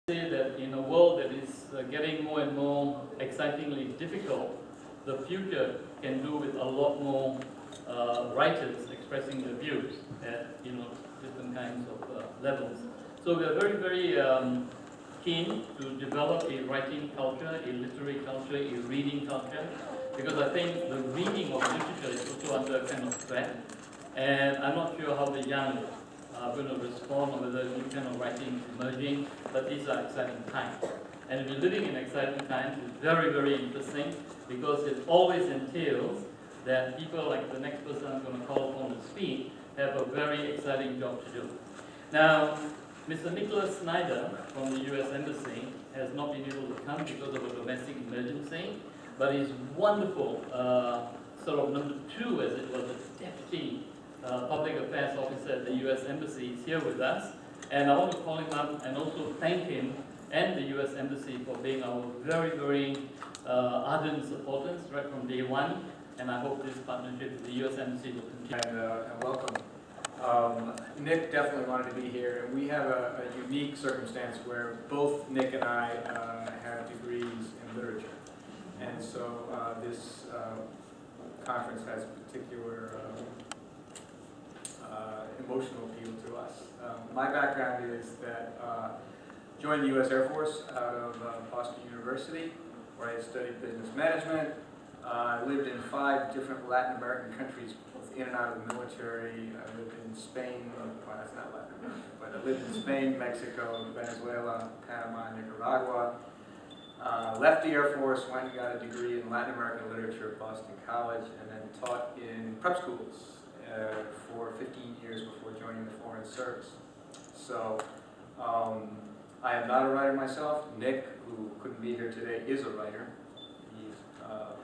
Say that in a world that is getting more and more excitingly difficult, the future can do with a lot more writers expressing their views at different kinds of levels. So we are very keen to develop a writing culture, a literary culture, a reading culture, because I think the reading of literature is also under kind of threat, and I'm not sure how the young are going to respond or whether new kind of writing is emerging, but these are exciting times. And if you're living in exciting times, it's very interesting because it always entails that people like the next person I'm going to call upon to speak have a very exciting job to do. Now, Mr. Nicholas Snyder from the US Embassy has not been able to come because of a domestic emergency, but he's wonderful, sort of number two, as it was, a deputy Public Affairs Officer at the US Embassy is here with us, and I want to call him up and also thank him and the US Embassy for being our very ardent supporters right from day one, and I hope this partnership with the US Embassy will continue. And welcome. Nick definitely wanted to be here, and we have a unique circumstance where both Nick and I have degrees in literature, and so this conference has particular emotional appeal to us. My background is that joined the U.S. Air Force out of Boston University, where I studied business management. I lived in 5 different Latin American countries, both in and out of the military. I lived in Spain, well, that's not Latin America, but I lived in Spain, Mexico, Venezuela, Panama, Nicaragua. Left the Air Force, went and got a degree in Latin American literature at Boston College, and then taught in prep schools for 15 years before joining the Foreign Service. So I am not a writer myself. Nick, who couldn't be here today, is a writer. He's a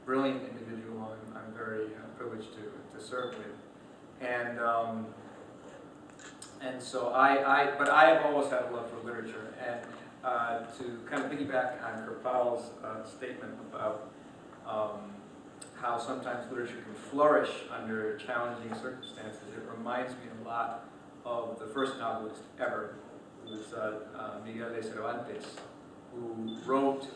brilliant individual I'm very privileged to serve with. And so but I have always had a love for literature. And to kind of piggyback on Kirpal's statement about how sometimes literature can flourish under challenging circumstances, it reminds me a lot of the first novelist ever, who was Miguel de Cervantes, who wrote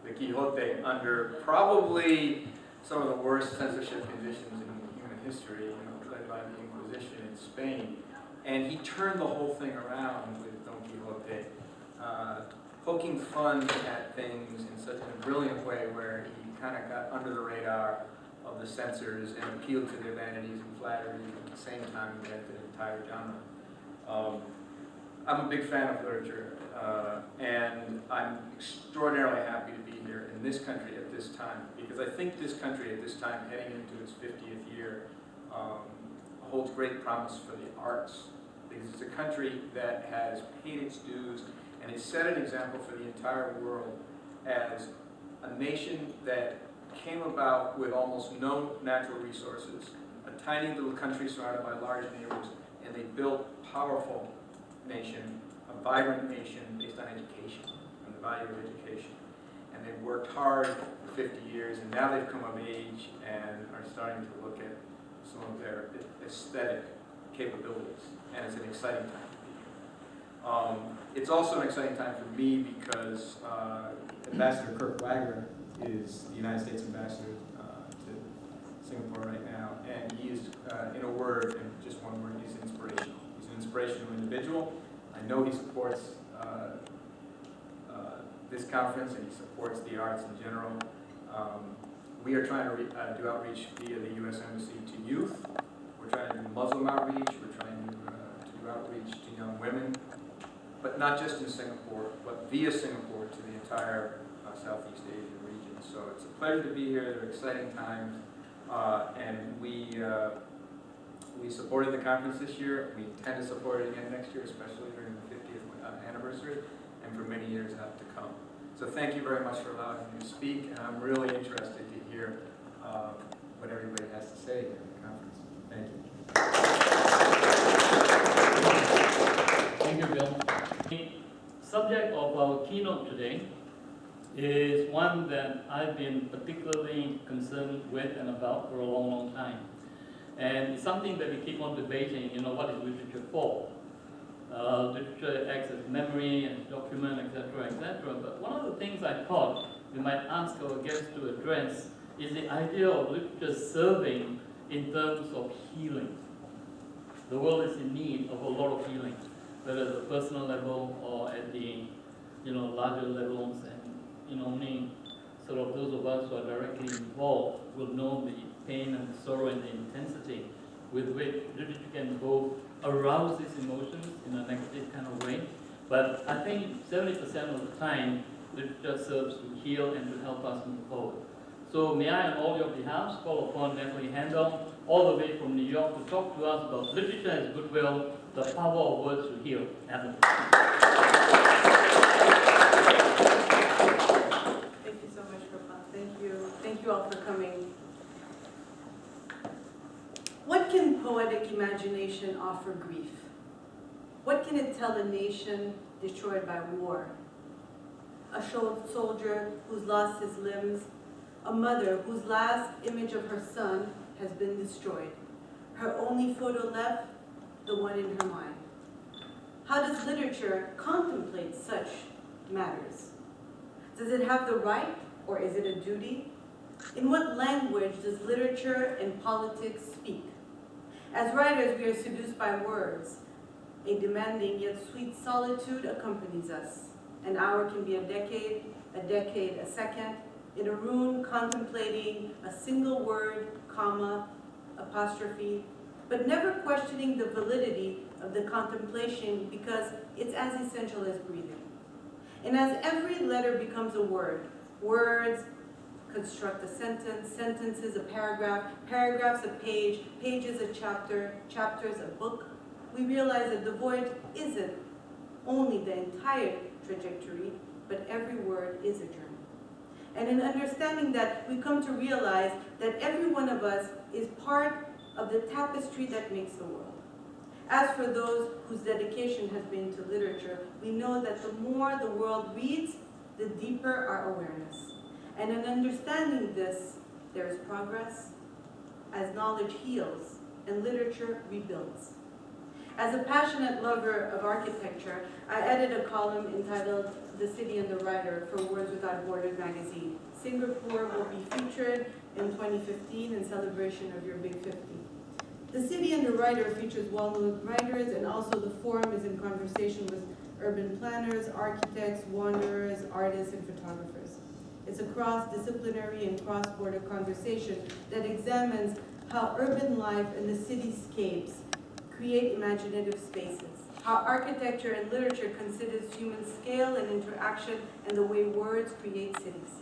the Quixote under probably some of the worst censorship conditions in human history, led by the Inquisition in Spain. And he turned the whole thing around with Don Quixote, poking fun at things in such a brilliant way where he kind of got under the radar of the censors and appealed to their vanities and flatteries, and at the same time invented an entire genre. I'm a big fan of literature, and I'm extraordinarily happy to be here in this country at this time, because I think this country at this time, heading into its 50th year, holds great promise for the arts, because it's a country that has paid its dues and has set an example for the entire world as a nation that came about with almost no natural resources, a tiny little country surrounded by large neighbors, and they built a powerful nation, a vibrant nation based on education and the value of education. And they've worked hard for 50 years, and now they've come of age and are starting to look at some of their aesthetic capabilities, and it's an exciting time to be here. It's also an exciting time for me because Ambassador Kirk Wagner is the United States ambassador to Singapore right now, and he is, in a word, in just one word, he's inspirational. He's an inspirational individual. I know he supports this conference, and he supports the arts in general. We are trying to do outreach via the U.S. Embassy to youth. We're trying to do Muslim outreach. We're trying to do outreach to young women, but not just in Singapore, but via Singapore to the entire Southeast Asian region. So it's a pleasure to be here. They're exciting times, and we supported the conference this year. We intend to support it again next year, especially during the 50th anniversary, and for many years to come. So thank you very much for allowing me to speak, and I'm really interested to hear what everybody has to say at the conference. Thank you. Thank you, Bill. The subject of our keynote today is one that I've been particularly concerned with and about for a long time. And it's something that we keep on debating, what is literature for? Literature acts as memory and document, etc., etc. But one of the things I thought we might ask our guests to address is the idea of literature serving in terms of healing. The world is in need of a lot of healing, whether at the personal level or at the larger levels, and only sort of those of us who are directly involved will know the pain and the sorrow and the intensity with which literature can both arouse these emotions in a negative kind of way, but I think 70% of the time literature serves to heal and to help us move forward. So may I, on all your behalves, call upon Natalie Handel, all the way from New York, to talk to us about literature as goodwill, the power of words to heal. Natalie. Thank you so much, Kripal. Thank you. Thank you all for coming. What can poetic imagination offer grief? What can it tell a nation destroyed by war? A soldier who's lost his limbs, a mother whose last image of her son has been destroyed. Her only photo left, the one in her mind. How does literature contemplate such matters? Does it have the right, or is it a duty? In what language does literature and politics speak? As writers, we are seduced by words. A demanding yet sweet solitude accompanies us. An hour can be a decade a second, in a room contemplating a single word, comma, apostrophe, but never questioning the validity of the contemplation because it's as essential as breathing. And as every letter becomes a word, words construct a sentence, sentences a paragraph, paragraphs a page, pages a chapter, chapters a book, we realize that the voyage isn't only the entire trajectory, but every word is a journey. And in understanding that, we come to realize that every one of us is part of the tapestry that makes the world. As for those whose dedication has been to literature, we know that the more the world reads, the deeper our awareness. And in understanding this, there is progress, as knowledge heals and literature rebuilds. As a passionate lover of architecture, I edited a column entitled "The City and the Writer" for Words Without Borders magazine. Singapore will be featured in 2015 in celebration of your Big 50. The City and the Writer features well-known writers, and also the forum is in conversation with urban planners, architects, wanderers, artists, and photographers. It's a cross-disciplinary and cross-border conversation that examines how urban life and the cityscapes create imaginative spaces, how architecture and literature considers human scale and interaction, and the way words create cities.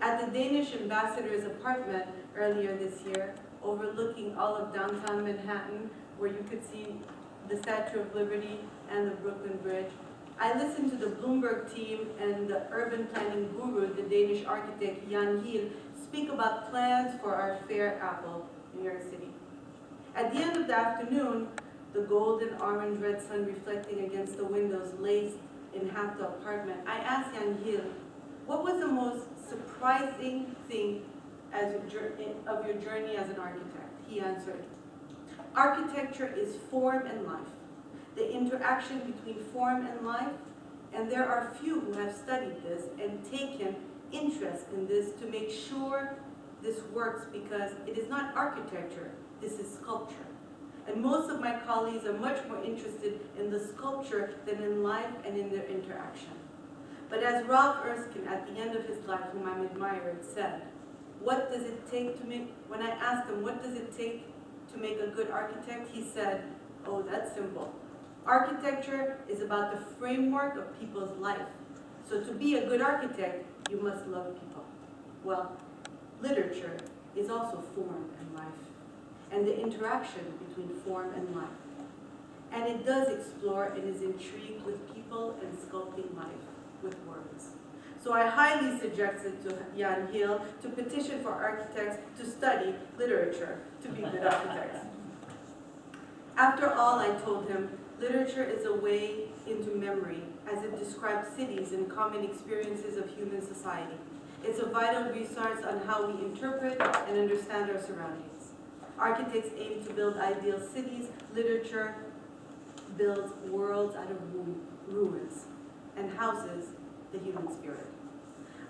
At the Danish ambassador's apartment earlier this year, overlooking all of downtown Manhattan, where you could see the Statue of Liberty and the Brooklyn Bridge, I listened to the Bloomberg team and the urban planning guru, the Danish architect Jan Hiel, speak about plans for our fair apple in New York City. At the end of the afternoon, the golden orange red sun reflecting against the windows laced in half the apartment, I asked Jan Hiel, what was the most surprising thing of your journey as an architect? He answered, architecture is form and life, the interaction between form and life, and there are few who have studied this and taken interest in this to make sure this works, because it is not architecture, this is sculpture. And most of my colleagues are much more interested in the sculpture than in life and in their interaction. But as Ralph Erskine, at the end of his life, whom I'm admired, said, what does it take to make, when I asked him, what does it take to make a good architect, he said, oh, that's simple. Architecture is about the framework of people's life. So to be a good architect, you must love people. Well, literature is also form and life, and the interaction between form and life. And it does explore and is intrigued with people and sculpting life with words. So I highly suggested to Jan Hiel to petition for architects to study literature to be good architects. After all, I told him, literature is a way into memory, as it describes cities and common experiences of human society. It's a vital resource on how we interpret and understand our surroundings. Architects aim to build ideal cities. Literature builds worlds out of ruins and houses the human spirit.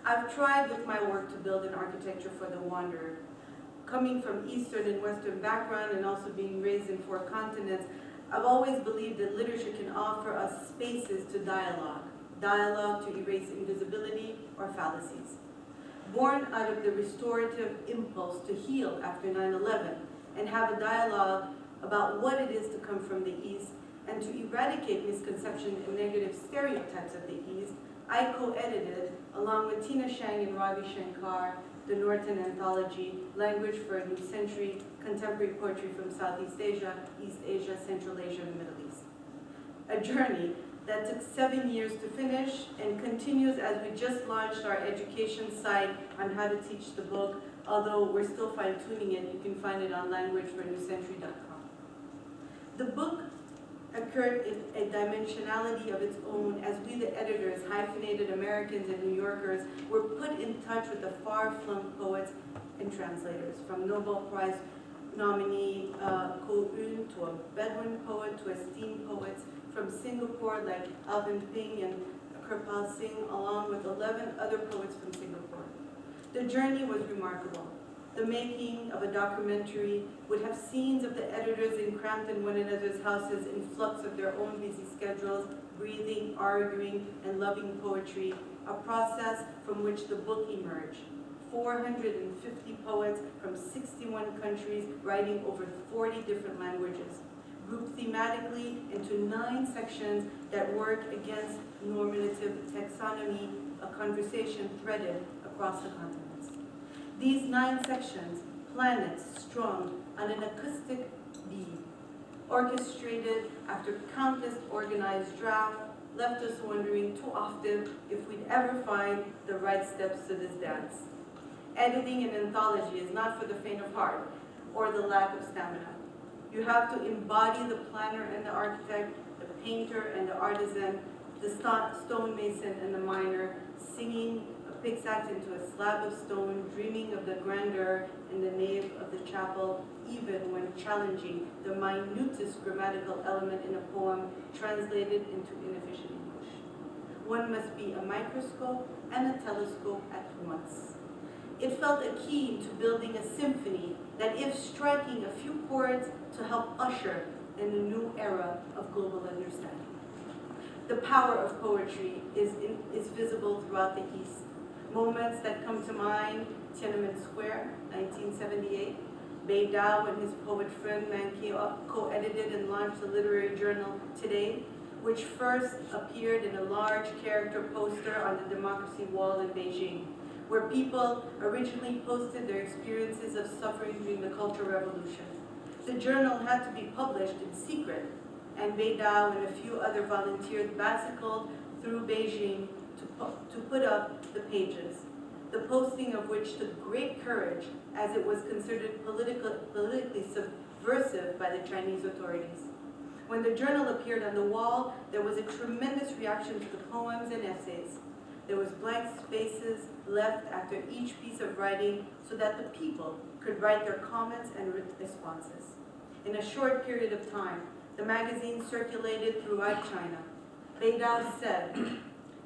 I've tried with my work to build an architecture for the wanderer. Coming from Eastern and Western background and also being raised in 4 continents, I've always believed that literature can offer us spaces to dialogue to erase invisibility or fallacies. Born out of the restorative impulse to heal after 9/11 and have a dialogue about what it is to come from the East and to eradicate misconceptions and negative stereotypes of the East, I co-edited, along with Tina Shang and Ravi Shankar, the Norton Anthology, Language for a New Century, Contemporary Poetry from Southeast Asia, East Asia, Central Asia, and the Middle East. A journey that took 7 years to finish and continues as we just launched our education site on how to teach the book. Although we're still fine-tuning it, you can find it on languageforanewcentury.com. The book occurred in a dimensionality of its own as we, the editors, hyphenated Americans and New Yorkers, were put in touch with the far-flung poets and translators, from Nobel Prize nominee Ko Un to a Bedouin poet to esteemed poets from Singapore like Alvin Ping and Kirpal Singh, along with 11 other poets from Singapore. The journey was remarkable. The making of a documentary would have scenes of the editors cramped in one another's houses in flux of their own busy schedules, breathing, arguing, and loving poetry, a process from which the book emerged. 450 poets from 61 countries writing over 40 different languages, grouped thematically into 9 sections that work against normative taxonomy, a conversation threaded across the continents. These 9 sections, planets strung on an acoustic bead, orchestrated after countless organized drafts, left us wondering too often if we'd ever find the right steps to this dance. Editing an anthology is not for the faint of heart or the lack of stamina. You have to embody the planner and the architect, the painter and the artisan, the stonemason and the miner, singing a pickaxe into a slab of stone, dreaming of the grandeur in the nave of the chapel, even when challenging the minutest grammatical element in a poem translated into inefficient English. One must be a microscope and a telescope at once. It felt akin to building a symphony that, if striking a few chords, to help usher in a new era of global understanding. The power of poetry is visible throughout the East. Moments that come to mind: Tiananmen Square, 1978. Bei Dao and his poet friend Man Ki co-edited and launched the literary journal Today, which first appeared in a large character poster on the Democracy Wall in Beijing, where people originally posted their experiences of suffering during the Cultural Revolution. The journal had to be published in secret, and Bei Dao and a few other volunteers bicycled through Beijing to put up the pages, the posting of which took great courage, as it was considered politically subversive by the Chinese authorities. When the journal appeared on the wall, there was a tremendous reaction to the poems and essays. There was blank spaces left after each piece of writing so that the people could write their comments and responses. In a short period of time, the magazine circulated throughout China. Bei Dao said,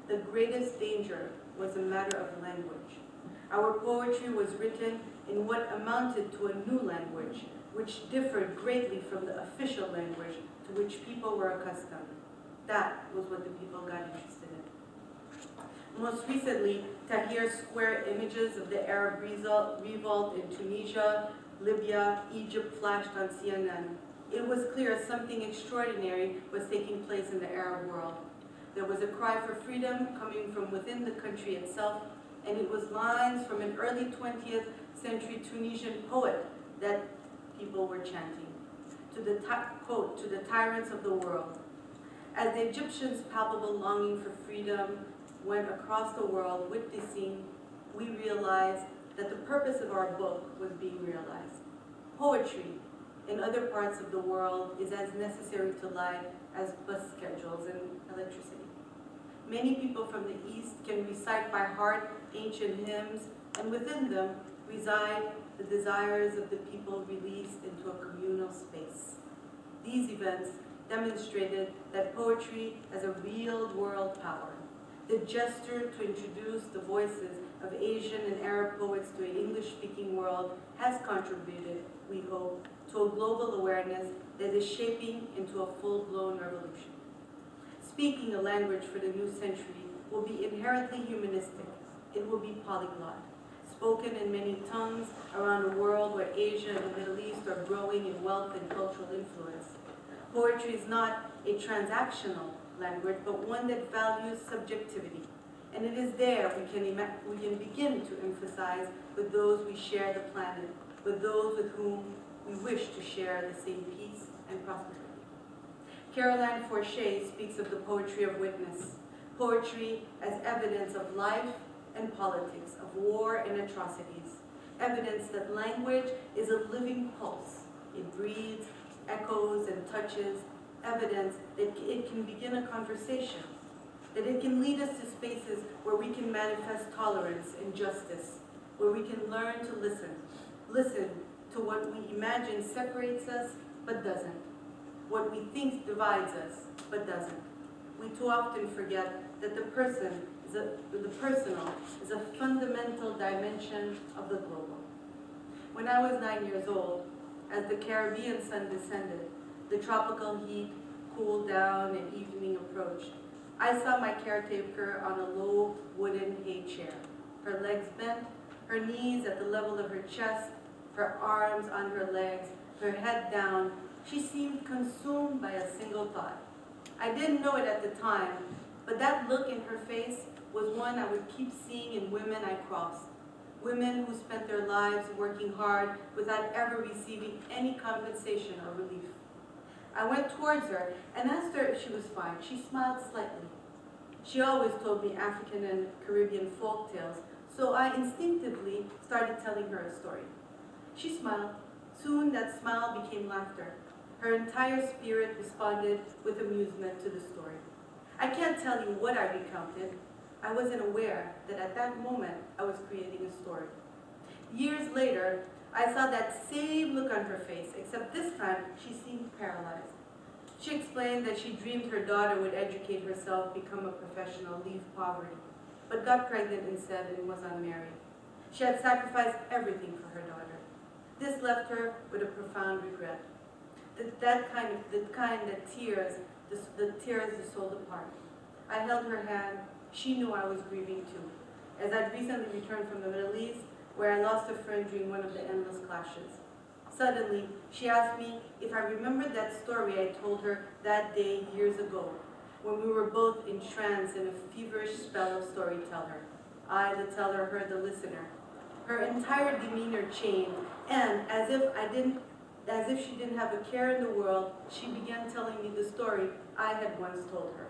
"The greatest danger was a matter of language. Our poetry was written in what amounted to a new language, which differed greatly from the official language to which people were accustomed. That was what the people got interested in." Most recently, Tahrir Square images of the Arab revolt in Tunisia, Libya, Egypt flashed on CNN. It was clear something extraordinary was taking place in the Arab world. There was a cry for freedom coming from within the country itself, and it was lines from an early 20th century Tunisian poet that people were chanting. Quote, "To the tyrants of the world." As the Egyptians' palpable longing for freedom went across the world witnessing, we realized that the purpose of our book was being realized. Poetry in other parts of the world is as necessary to life as bus schedules and electricity. Many people from the East can recite by heart ancient hymns, and within them reside the desires of the people released into a communal space. These events demonstrated that poetry has a real-world power. The gesture to introduce the voices of Asian and Arab poets to an English-speaking world has contributed, we hope, to a global awareness that is shaping into a full-blown revolution. Speaking a language for the new century will be inherently humanistic. It will be polyglot, spoken in many tongues around a world where Asia and the Middle East are growing in wealth and cultural influence. Poetry is not a transactional language, but one that values subjectivity. And it is there we can begin to emphasize with those we share the planet, with those with whom we wish to share the same peace and prosperity. Caroline Forche speaks of the poetry of witness, poetry as evidence of life and politics, of war and atrocities, evidence that language is a living pulse. It breathes, echoes, and touches, evidence that it can begin a conversation, that it can lead us to spaces where we can manifest tolerance and justice, where we can learn to listen to what we imagine separates us but doesn't, what we think divides us but doesn't. We too often forget that the personal is a fundamental dimension of the global. When I was 9 years old, as the Caribbean sun descended, the tropical heat cooled down and evening approached, I saw my caretaker on a low wooden hay chair, her legs bent, her knees at the level of her chest, her arms on her legs, her head down. She seemed consumed by a single thought. I didn't know it at the time, but that look in her face was one I would keep seeing in women I crossed. Women who spent their lives working hard without ever receiving any compensation or relief. I went towards her and asked her if she was fine. She smiled slightly. She always told me African and Caribbean folk tales, so I instinctively started telling her a story. She smiled. Soon that smile became laughter. Her entire spirit responded with amusement to the story. I can't tell you what I recounted. I wasn't aware that at that moment I was creating a story. Years later, I saw that same look on her face, except this time she seemed paralyzed. She explained that she dreamed her daughter would educate herself, become a professional, leave poverty, but got pregnant instead and was unmarried. She had sacrificed everything for her daughter. This left her with a profound regret. The kind that tears the soul apart. I held her hand. She knew I was grieving too, as I'd recently returned from the Middle East, where I lost a friend during one of the endless clashes. Suddenly, she asked me if I remembered that story I told her that day years ago, when we were both entranced in a feverish spell of storyteller. I, the teller, heard the listener. Her entire demeanor changed, and as if she didn't have a care in the world, she began telling me the story I had once told her.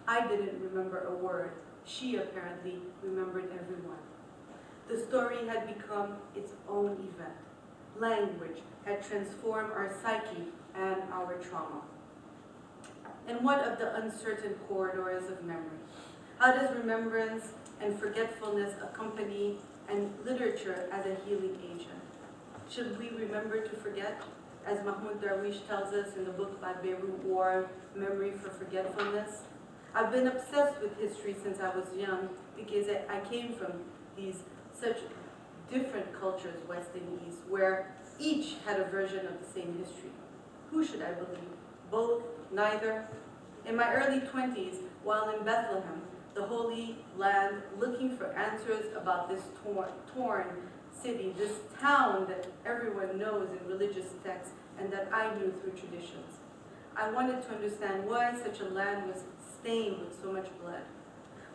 I didn't remember a word. She apparently remembered every one. The story had become its own event. Language had transformed our psyche and our trauma. And what of the uncertain corridors of memory? How does remembrance and forgetfulness accompany and literature as a healing agent? Should we remember to forget? As Mahmoud Darwish tells us in the book by Beirut War, Memory for Forgetfulness. I've been obsessed with history since I was young because I came from these such different cultures, West and East, where each had a version of the same history. Who should I believe? Both? Neither? In my early 20s, while in Bethlehem, the Holy Land, looking for answers about this torn city, this town that everyone knows in religious texts and that I knew through traditions. I wanted to understand why such a land was stained with so much blood.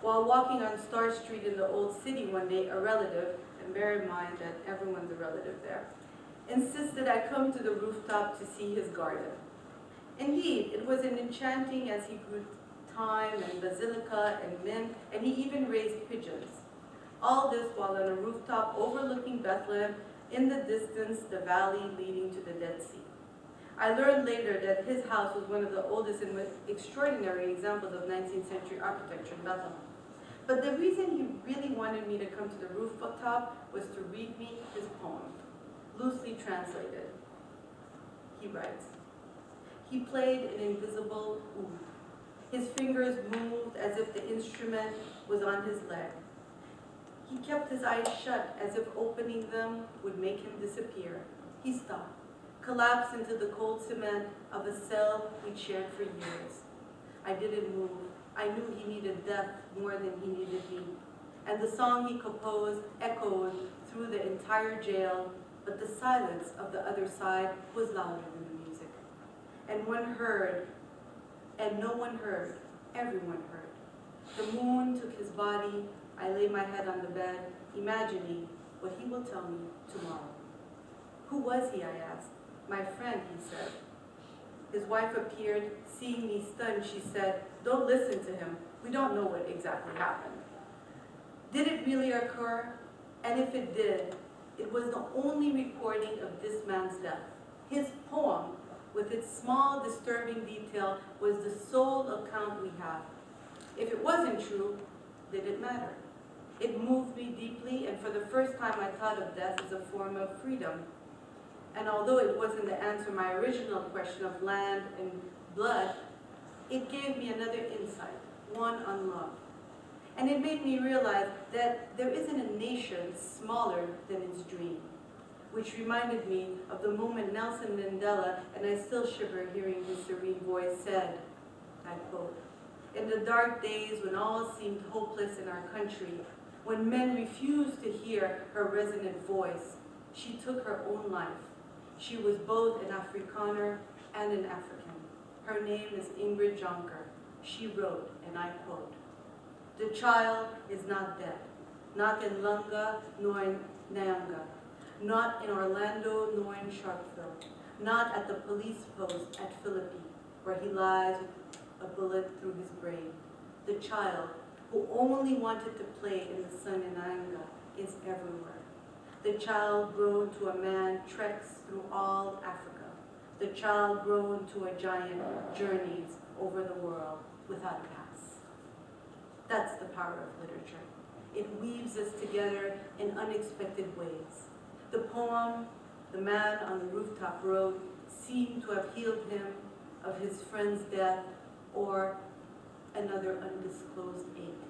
While walking on Star Street in the old city one day, a relative, and bear in mind that everyone's a relative there, insisted I come to the rooftop to see his garden. Indeed, it was an enchanting as he grew thyme and basilica and mint, and he even raised pigeons. All this while on a rooftop overlooking Bethlehem, in the distance, the valley leading to the Dead Sea. I learned later that his house was one of the oldest and most extraordinary examples of 19th century architecture in Bethlehem. But the reason he really wanted me to come to the rooftop was to read me his poem, loosely translated. He writes, He played an invisible oud. His fingers moved as if the instrument was on his leg. He kept his eyes shut as if opening them would make him disappear. He stopped, collapsed into the cold cement of a cell we'd shared for years. I didn't move. I knew he needed death more than he needed me. And the song he composed echoed through the entire jail, but the silence of the other side was louder than the music. And one heard, and no one heard, everyone heard. The moon took his body. I lay my head on the bed, imagining what he will tell me tomorrow. Who was he, I asked. My friend, he said. His wife appeared. Seeing me stunned, she said, "Don't listen to him. We don't know what exactly happened." Did it really occur? And if it did, it was the only recording of this man's death. His poem, with its small, disturbing detail, was the sole account we have. If it wasn't true, did it matter? It moved me deeply, and for the first time I thought of death as a form of freedom. And although it wasn't the answer to my original question of land and blood, it gave me another insight, one on love. And it made me realize that there isn't a nation smaller than its dream, which reminded me of the moment Nelson Mandela, and I still shiver hearing his serene voice, said, I quote, "In the dark days when all seemed hopeless in our country, when men refused to hear her resonant voice, she took her own life. She was both an Afrikaner and an African. Her name is Ingrid Jonker. She wrote, and I quote, "The child is not dead, not in Lunga nor in Nyanga, not in Orlando nor in Sharpeville, not at the police post at Philippi, where he lies with a bullet through his brain. The child, who only wanted to play in the sun in Nyanga, is everywhere. The child grown to a man treks through all Africa. The child grown to a giant journeys over the world without a pass." That's the power of literature. It weaves us together in unexpected ways. The poem, "The Man on the Rooftop Road," seemed to have healed him of his friend's death or another undisclosed ache.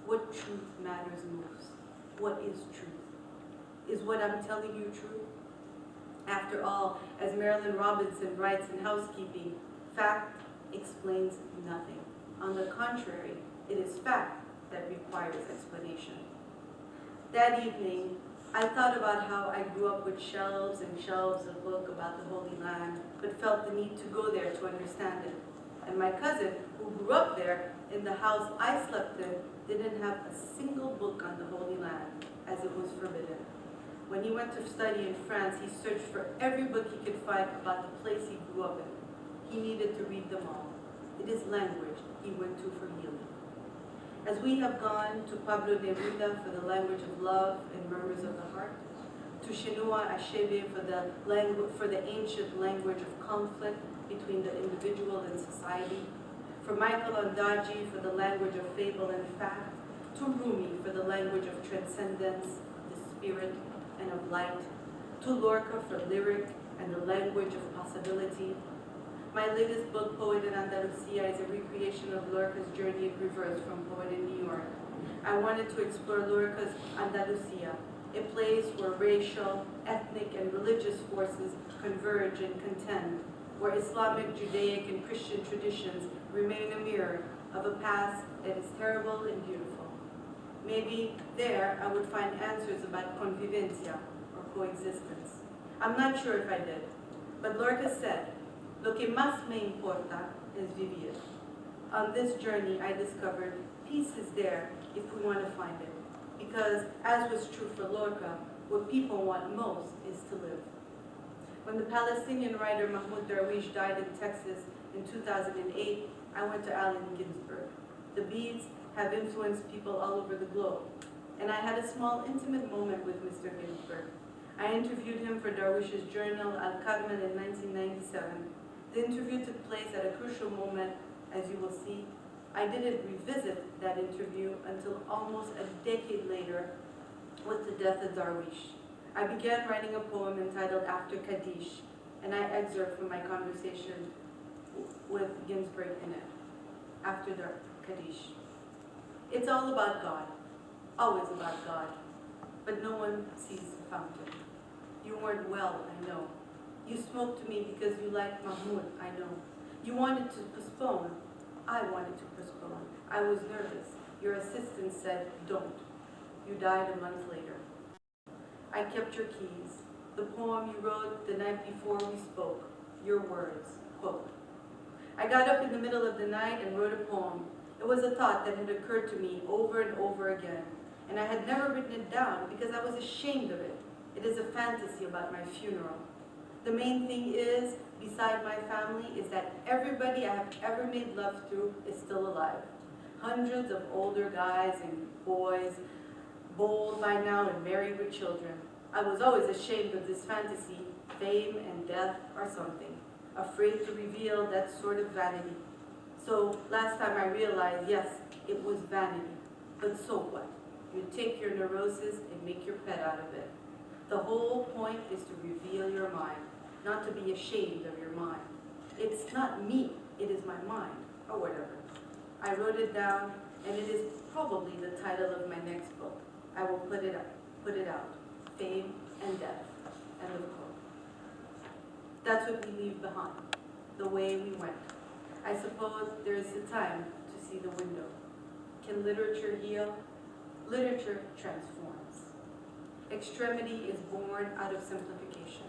What truth matters most? What is truth? Is what I'm telling you true? After all, as Marilyn Robinson writes in Housekeeping, fact explains nothing. On the contrary, it is fact that requires explanation. That evening, I thought about how I grew up with shelves and shelves of books about the Holy Land, but felt the need to go there to understand it. And my cousin, who grew up there in the house I slept in, didn't have a single book on the Holy Land, as it was forbidden. When he went to study in France, he searched for every book he could find about the place he grew up in. He needed to read them all. It is language he went to for healing. As we have gone to Pablo Neruda for the language of love and murmurs of the heart, to Chinua Achebe for the ancient language of conflict between the individual and society, for Michael Ondaatje for the language of fable and fact, to Rumi for the language of transcendence, the spirit, and of light, to Lorca for lyric and the language of possibility. My latest book, Poet in Andalusia, is a recreation of Lorca's journey in reverse from Poet in New York. I wanted to explore Lorca's Andalusia, a place where racial, ethnic, and religious forces converge and contend, where Islamic, Judaic, and Christian traditions remain a mirror of a past that is terrible and beautiful. Maybe there I would find answers about convivencia, or coexistence. I'm not sure if I did, but Lorca said, "Lo que más me importa es vivir." On this journey, I discovered peace is there if we want to find it, because, as was true for Lorca, what people want most is to live. When the Palestinian writer Mahmoud Darwish died in Texas in 2008, I went to Allen Ginsberg. The beads have influenced people all over the globe, and I had a small intimate moment with Mr. Ginsberg. I interviewed him for Darwish's journal Al Carmen in 1997. The interview took place at a crucial moment, as you will see. I didn't revisit that interview until almost a decade later with the death of Darwish. I began writing a poem entitled After Kaddish, and I excerpt from my conversation with Ginsberg in it, after the Kaddish. It's all about God, always about God, but no one sees the fountain. You weren't well, I know. You spoke to me because you liked Mahmoud, I know. You wanted to postpone. I wanted to postpone. I was nervous. Your assistant said, don't. You died a month later. I kept your keys. The poem you wrote the night before we spoke. Your words, quote. I got up in the middle of the night and wrote a poem. It was a thought that had occurred to me over and over again, and I had never written it down because I was ashamed of it. It is a fantasy about my funeral. The main thing is, beside my family, is that everybody I have ever made love to is still alive. Hundreds of older guys and boys, bold by now and married with children. I was always ashamed of this fantasy, fame and death or something, afraid to reveal that sort of vanity. So last time I realized, yes, it was vanity. But so what? You take your neurosis and make your pet out of it. The whole point is to reveal your mind, not to be ashamed of your mind. It's not me, it is my mind, or whatever. I wrote it down, and it is probably the title of my next book. I will put it out, Fame and Death, end of quote. That's what we leave behind, the way we went. I suppose there is a time to see the window. Can literature heal? Literature transforms. Extremity is born out of simplification.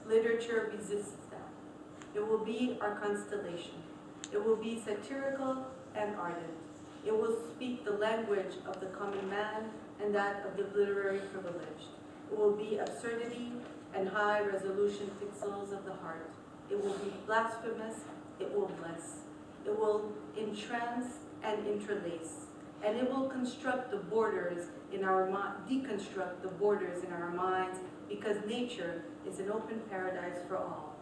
Literature resists that. It will be our constellation. It will be satirical and ardent. It will speak the language of the common man and that of the literary privileged. It will be absurdity and high resolution pixels of the heart. It will be blasphemous. It will bless. It will entrance and interlace. And it will construct the borders in our deconstruct the borders in our minds, because nature is an open paradise for all.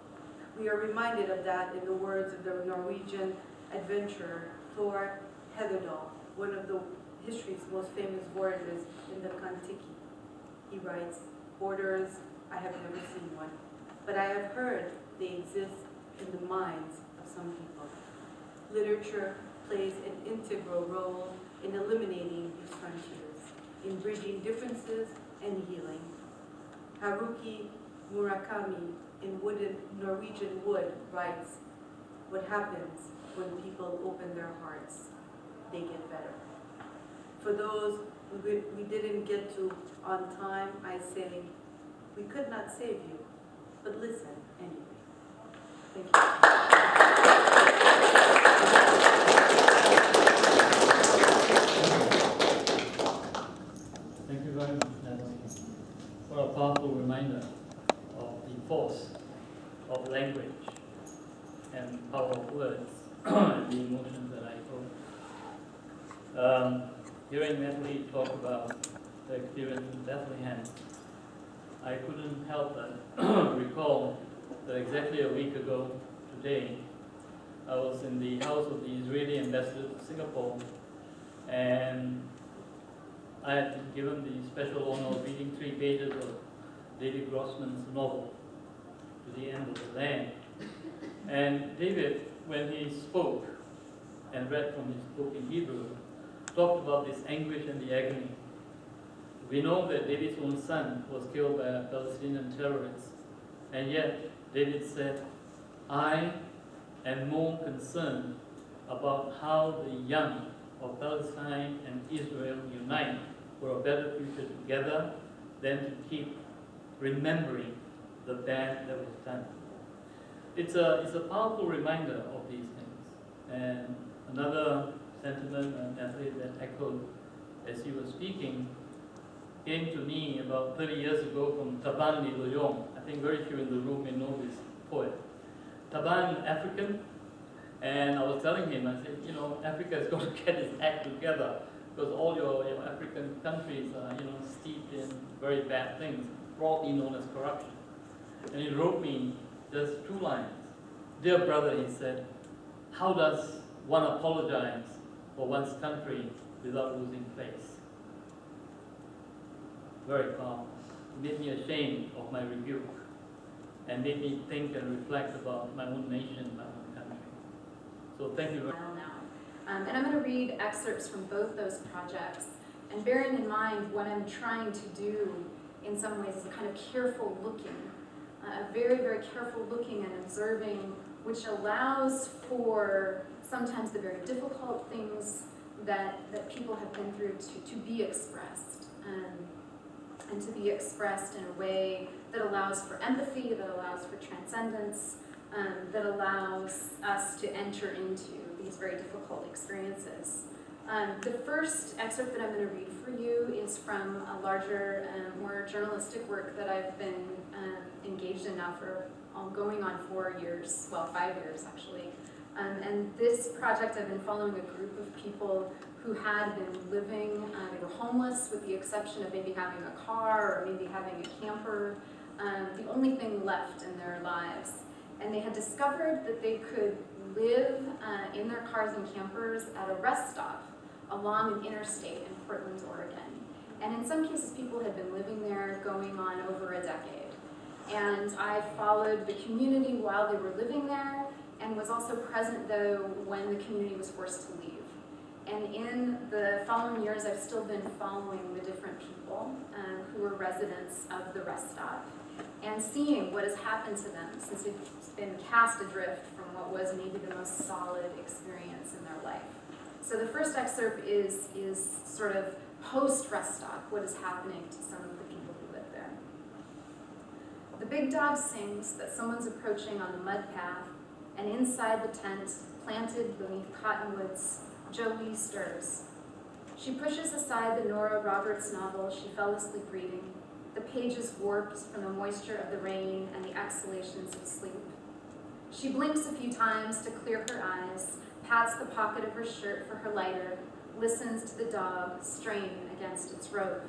We are reminded of that in the words of the Norwegian adventurer Thor Heyerdahl, one of the history's most famous voyagers in the Kon-Tiki. He writes, "Borders, I have never seen one, but I have heard they exist in the minds of some people." Literature plays an integral role in eliminating these frontiers, in bridging differences and healing. Haruki Murakami in Norwegian Wood writes, "What happens when people open their hearts? They get better." For those we didn't get to on time, I say, we could not save you, but listen anyway. Thank you. Thank you very much, Natalie. What a powerful reminder of the force of language and power of words and the emotions that I hold. Hearing Natalie talk about the experience in Bethlehem, I couldn't help but recall that exactly a week ago today, I was in the house of the Israeli ambassador to Singapore, and I had been given the special honor of reading 3 pages of David Grossman's novel, To the End of the Land. And David, when he spoke and read from his book in Hebrew, talked about this anguish and the agony. We know that David's own son was killed by a Palestinian terrorist, and yet David said, "I am more concerned about how the young of Palestine and Israel unite for a better future together than to keep remembering the bad that was done." It's a powerful reminder of these things. And another sentiment, Natalie, that echoed as you were speaking, came to me about 30 years ago from Taban Liloyong. I think very few in the room may know this poet. Taban, African, and I was telling him, I said, Africa has got to get its act together, because all your African countries are steeped in very bad things, broadly known as corruption. And he wrote me just 2 lines. "Dear brother," he said, "how does one apologize for one's country without losing face?" Very powerful. It made me ashamed of my rebuke and made me think and reflect about my own nation, my own country. So thank you. Now. And I'm going to read excerpts from both those projects, and bearing in mind what I'm trying to do in some ways is a kind of careful looking, a very, very careful looking and observing, which allows for sometimes the very difficult things that people have been through to be expressed, and to be expressed in a way that allows for empathy, that allows for transcendence, that allows us to enter into these very difficult experiences. The first excerpt that I'm going to read for you is from a larger, more journalistic work that I've been engaged in now for going on 4 years, well, 5 years actually. And this project, I've been following a group of people who had been living, they were homeless with the exception of maybe having a car or maybe having a camper, the only thing left in their lives. And they had discovered that they could live in their cars and campers at a rest stop along an interstate in Portland, Oregon. And in some cases, people had been living there going on over a decade. And I followed the community while they were living there, and was also present, though, when the community was forced to leave. And in the following years, I've still been following the different people who were residents of the rest stop, and seeing what has happened to them since it's been cast adrift from what was maybe the most solid experience in their life. So the first excerpt is sort of post-rest stop, what is happening to some of the people who live there. The big dog sings that someone's approaching on the mud path, and inside the tent, planted beneath cottonwoods, Jolie stirs. She pushes aside the Nora Roberts novel she fell asleep reading, the pages warped from the moisture of the rain and the exhalations of sleep. She blinks a few times to clear her eyes, pats the pocket of her shirt for her lighter, listens to the dog strain against its rope.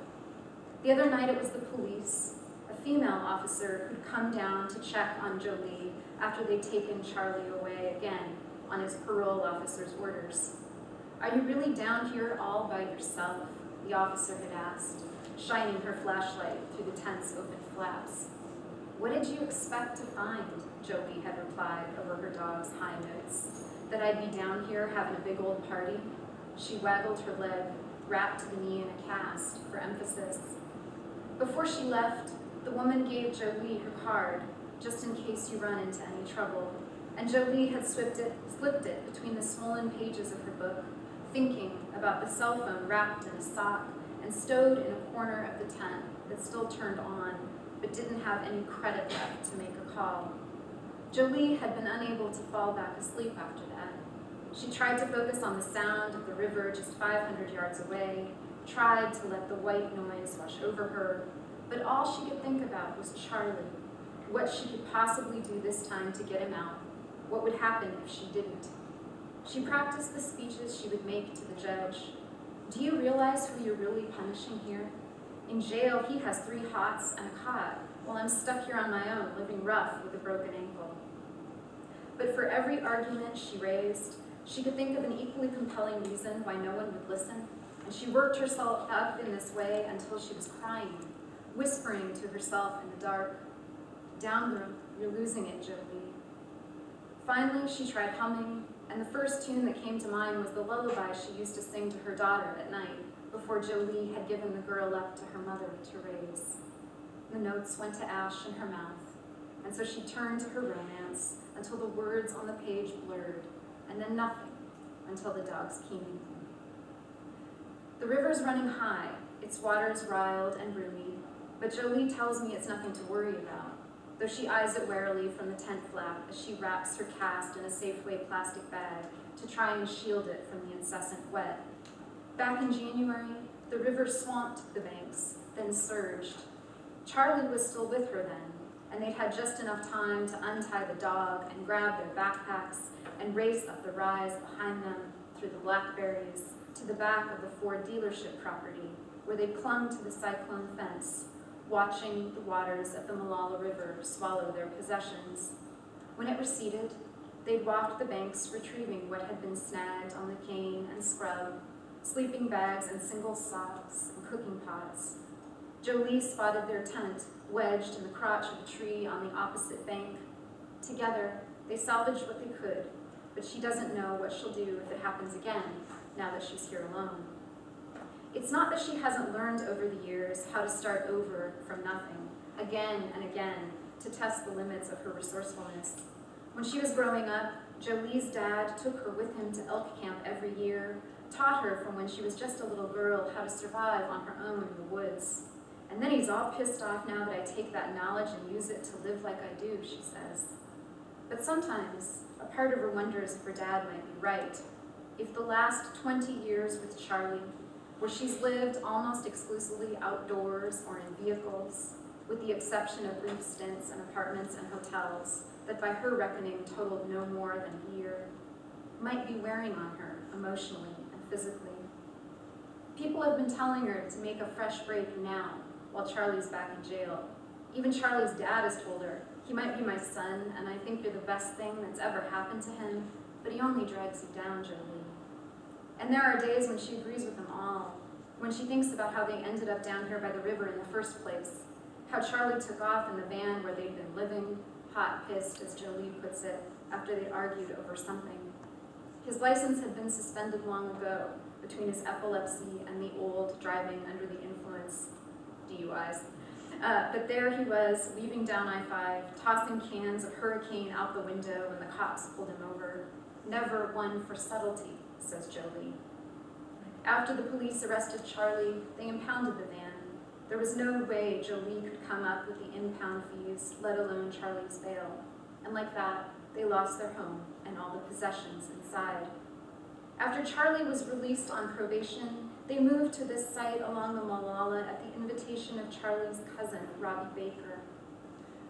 The other night it was the police, a female officer who'd come down to check on Jolie after they'd taken Charlie away again on his parole officer's orders. "Are you really down here all by yourself?" the officer had asked, shining her flashlight through the tent's open flaps. "What did you expect to find?" Jolie had replied over her dog's high notes. "That I'd be down here having a big old party?" She waggled her leg, wrapped the knee in a cast for emphasis. Before she left, the woman gave Jolie her card, just in case you run into any trouble, and Jolie had slipped it between the swollen pages of her book, thinking about the cell phone wrapped in a sock and stowed in a corner of the tent that still turned on, but didn't have any credit left to make a call. Jolie had been unable to fall back asleep after that. She tried to focus on the sound of the river just 500 yards away, tried to let the white noise wash over her, but all she could think about was Charlie, what she could possibly do this time to get him out, what would happen if she didn't. She practiced the speeches she would make to the judge. "Do you realize who you're really punishing here? In jail, he has 3 hots and a cot, while I'm stuck here on my own, living rough with a broken ankle." But for every argument she raised, she could think of an equally compelling reason why no one would listen, and she worked herself up in this way until she was crying, whispering to herself in the dark, "Down, girl, you're losing it, Jolie." Finally, she tried humming, and the first tune that came to mind was the lullaby she used to sing to her daughter at night before Jolie had given the girl up to her mother to raise. The notes went to ash in her mouth, and so she turned to her romance until the words on the page blurred, and then nothing until the dog's keening. The river's running high, its waters riled and roomy, but Jolie tells me it's nothing to worry about, though she eyes it warily from the tent flap as she wraps her cast in a Safeway plastic bag to try and shield it from the incessant wet. Back in January, the river swamped the banks, then surged. Charlie was still with her then, and they'd had just enough time to untie the dog and grab their backpacks and race up the rise behind them through the blackberries to the back of the Ford dealership property, where they clung to the cyclone fence, watching the waters of the Malala River swallow their possessions. When it receded, they'd walked the banks retrieving what had been snagged on the cane and scrub, sleeping bags and single socks and cooking pots. Jolie spotted their tent wedged in the crotch of a tree on the opposite bank. Together, they salvaged what they could, but she doesn't know what she'll do if it happens again, now that she's here alone. It's not that she hasn't learned over the years how to start over from nothing, again and again, to test the limits of her resourcefulness. When she was growing up, Jolie's dad took her with him to elk camp every year, taught her from when she was just a little girl how to survive on her own in the woods. And then he's all pissed off now that I take that knowledge and use it to live like I do, she says. But sometimes, a part of her wonders if her dad might be right. If the last 20 years with Charlie, where she's lived almost exclusively outdoors or in vehicles, with the exception of brief stints in apartments and hotels that by her reckoning totaled no more than a year, might be wearing on her emotionally and physically. People have been telling her to make a fresh break now, while Charlie's back in jail. Even Charlie's dad has told her, he might be my son, and I think you're the best thing that's ever happened to him, but he only drags you down, Jolie. And there are days when she agrees with them all, when she thinks about how they ended up down here by the river in the first place, how Charlie took off in the van where they'd been living, hot pissed, as Jolie puts it, after they argued over something. His license had been suspended long ago, between his epilepsy and the old driving under the influence DUIs. But there he was, weaving down I-5, tossing cans of Hurricane out the window when the cops pulled him over. Never one for subtlety, says Jolie. After the police arrested Charlie, they impounded the van. There was no way Jolie could come up with the impound fees, let alone Charlie's bail. And like that, they lost their home and all the possessions inside. After Charlie was released on probation, they moved to this site along the Molalla at the invitation of Charlie's cousin, Robbie Baker.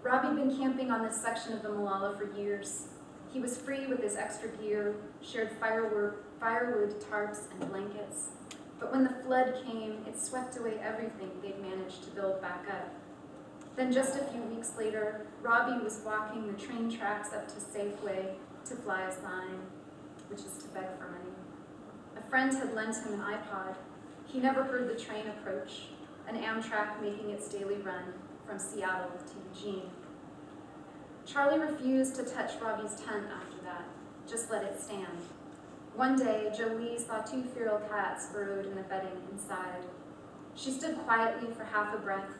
Robbie had been camping on this section of the Molalla for years. He was free with his extra gear, shared firewood, tarps, and blankets. But when the flood came, it swept away everything they'd managed to build back up. Then just a few weeks later, Robbie was walking the train tracks up to Safeway to fly a sign, which is to beg for money. A friend had lent him an iPod. He never heard the train approach, an Amtrak making its daily run from Seattle to Eugene. Charlie refused to touch Robbie's tent after that, just let it stand. One day, Jolie saw 2 feral cats burrowed in the bedding inside. She stood quietly for half a breath,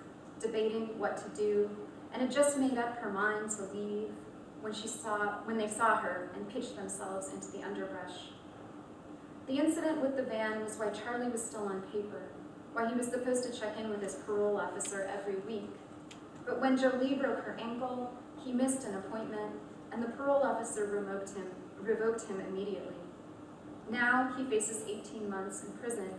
debating what to do, and had just made up her mind to leave when they saw her and pitched themselves into the underbrush. The incident with the van was why Charlie was still on paper, why he was supposed to check in with his parole officer every week. But when Jolie broke her ankle, he missed an appointment, and the parole officer revoked him immediately. Now he faces 18 months in prison.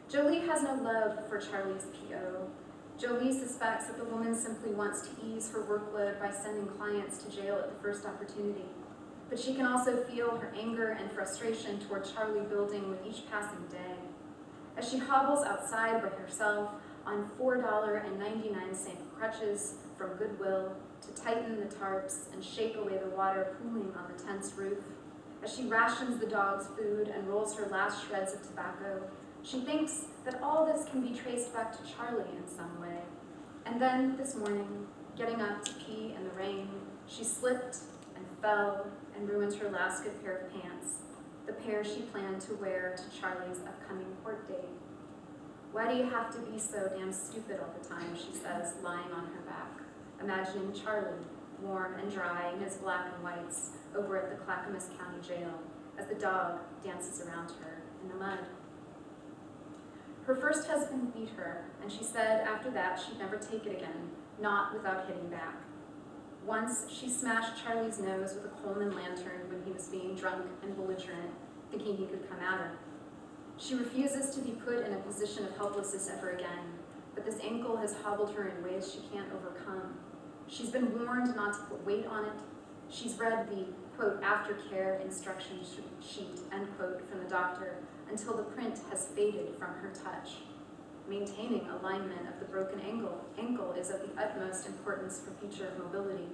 Jolie has no love for Charlie's PO. Jolie suspects that the woman simply wants to ease her workload by sending clients to jail at the first opportunity. But she can also feel her anger and frustration toward Charlie building with each passing day. As she hobbles outside by herself on $4.99 crutches from Goodwill to tighten the tarps and shake away the water pooling on the tent's roof, as she rations the dog's food and rolls her last shreds of tobacco, she thinks that all this can be traced back to Charlie in some way. And then this morning, getting up to pee in the rain, she slipped and fell and ruined her last good pair of pants, the pair she planned to wear to Charlie's upcoming court date. Why do you have to be so damn stupid all the time, she says, lying on her back, imagining Charlie, warm and dry in his black and whites, over at the Clackamas County Jail, as the dog dances around her in the mud. Her first husband beat her, and she said after that she'd never take it again, not without hitting back. Once, she smashed Charlie's nose with a Coleman lantern when he was being drunk and belligerent, thinking he could come at her. She refuses to be put in a position of helplessness ever again, but this ankle has hobbled her in ways she can't overcome. She's been warned not to put weight on it. She's read the, quote, aftercare instruction sheet, end quote, from the doctor, until the print has faded from her touch. Maintaining alignment of the broken ankle is of the utmost importance for future mobility,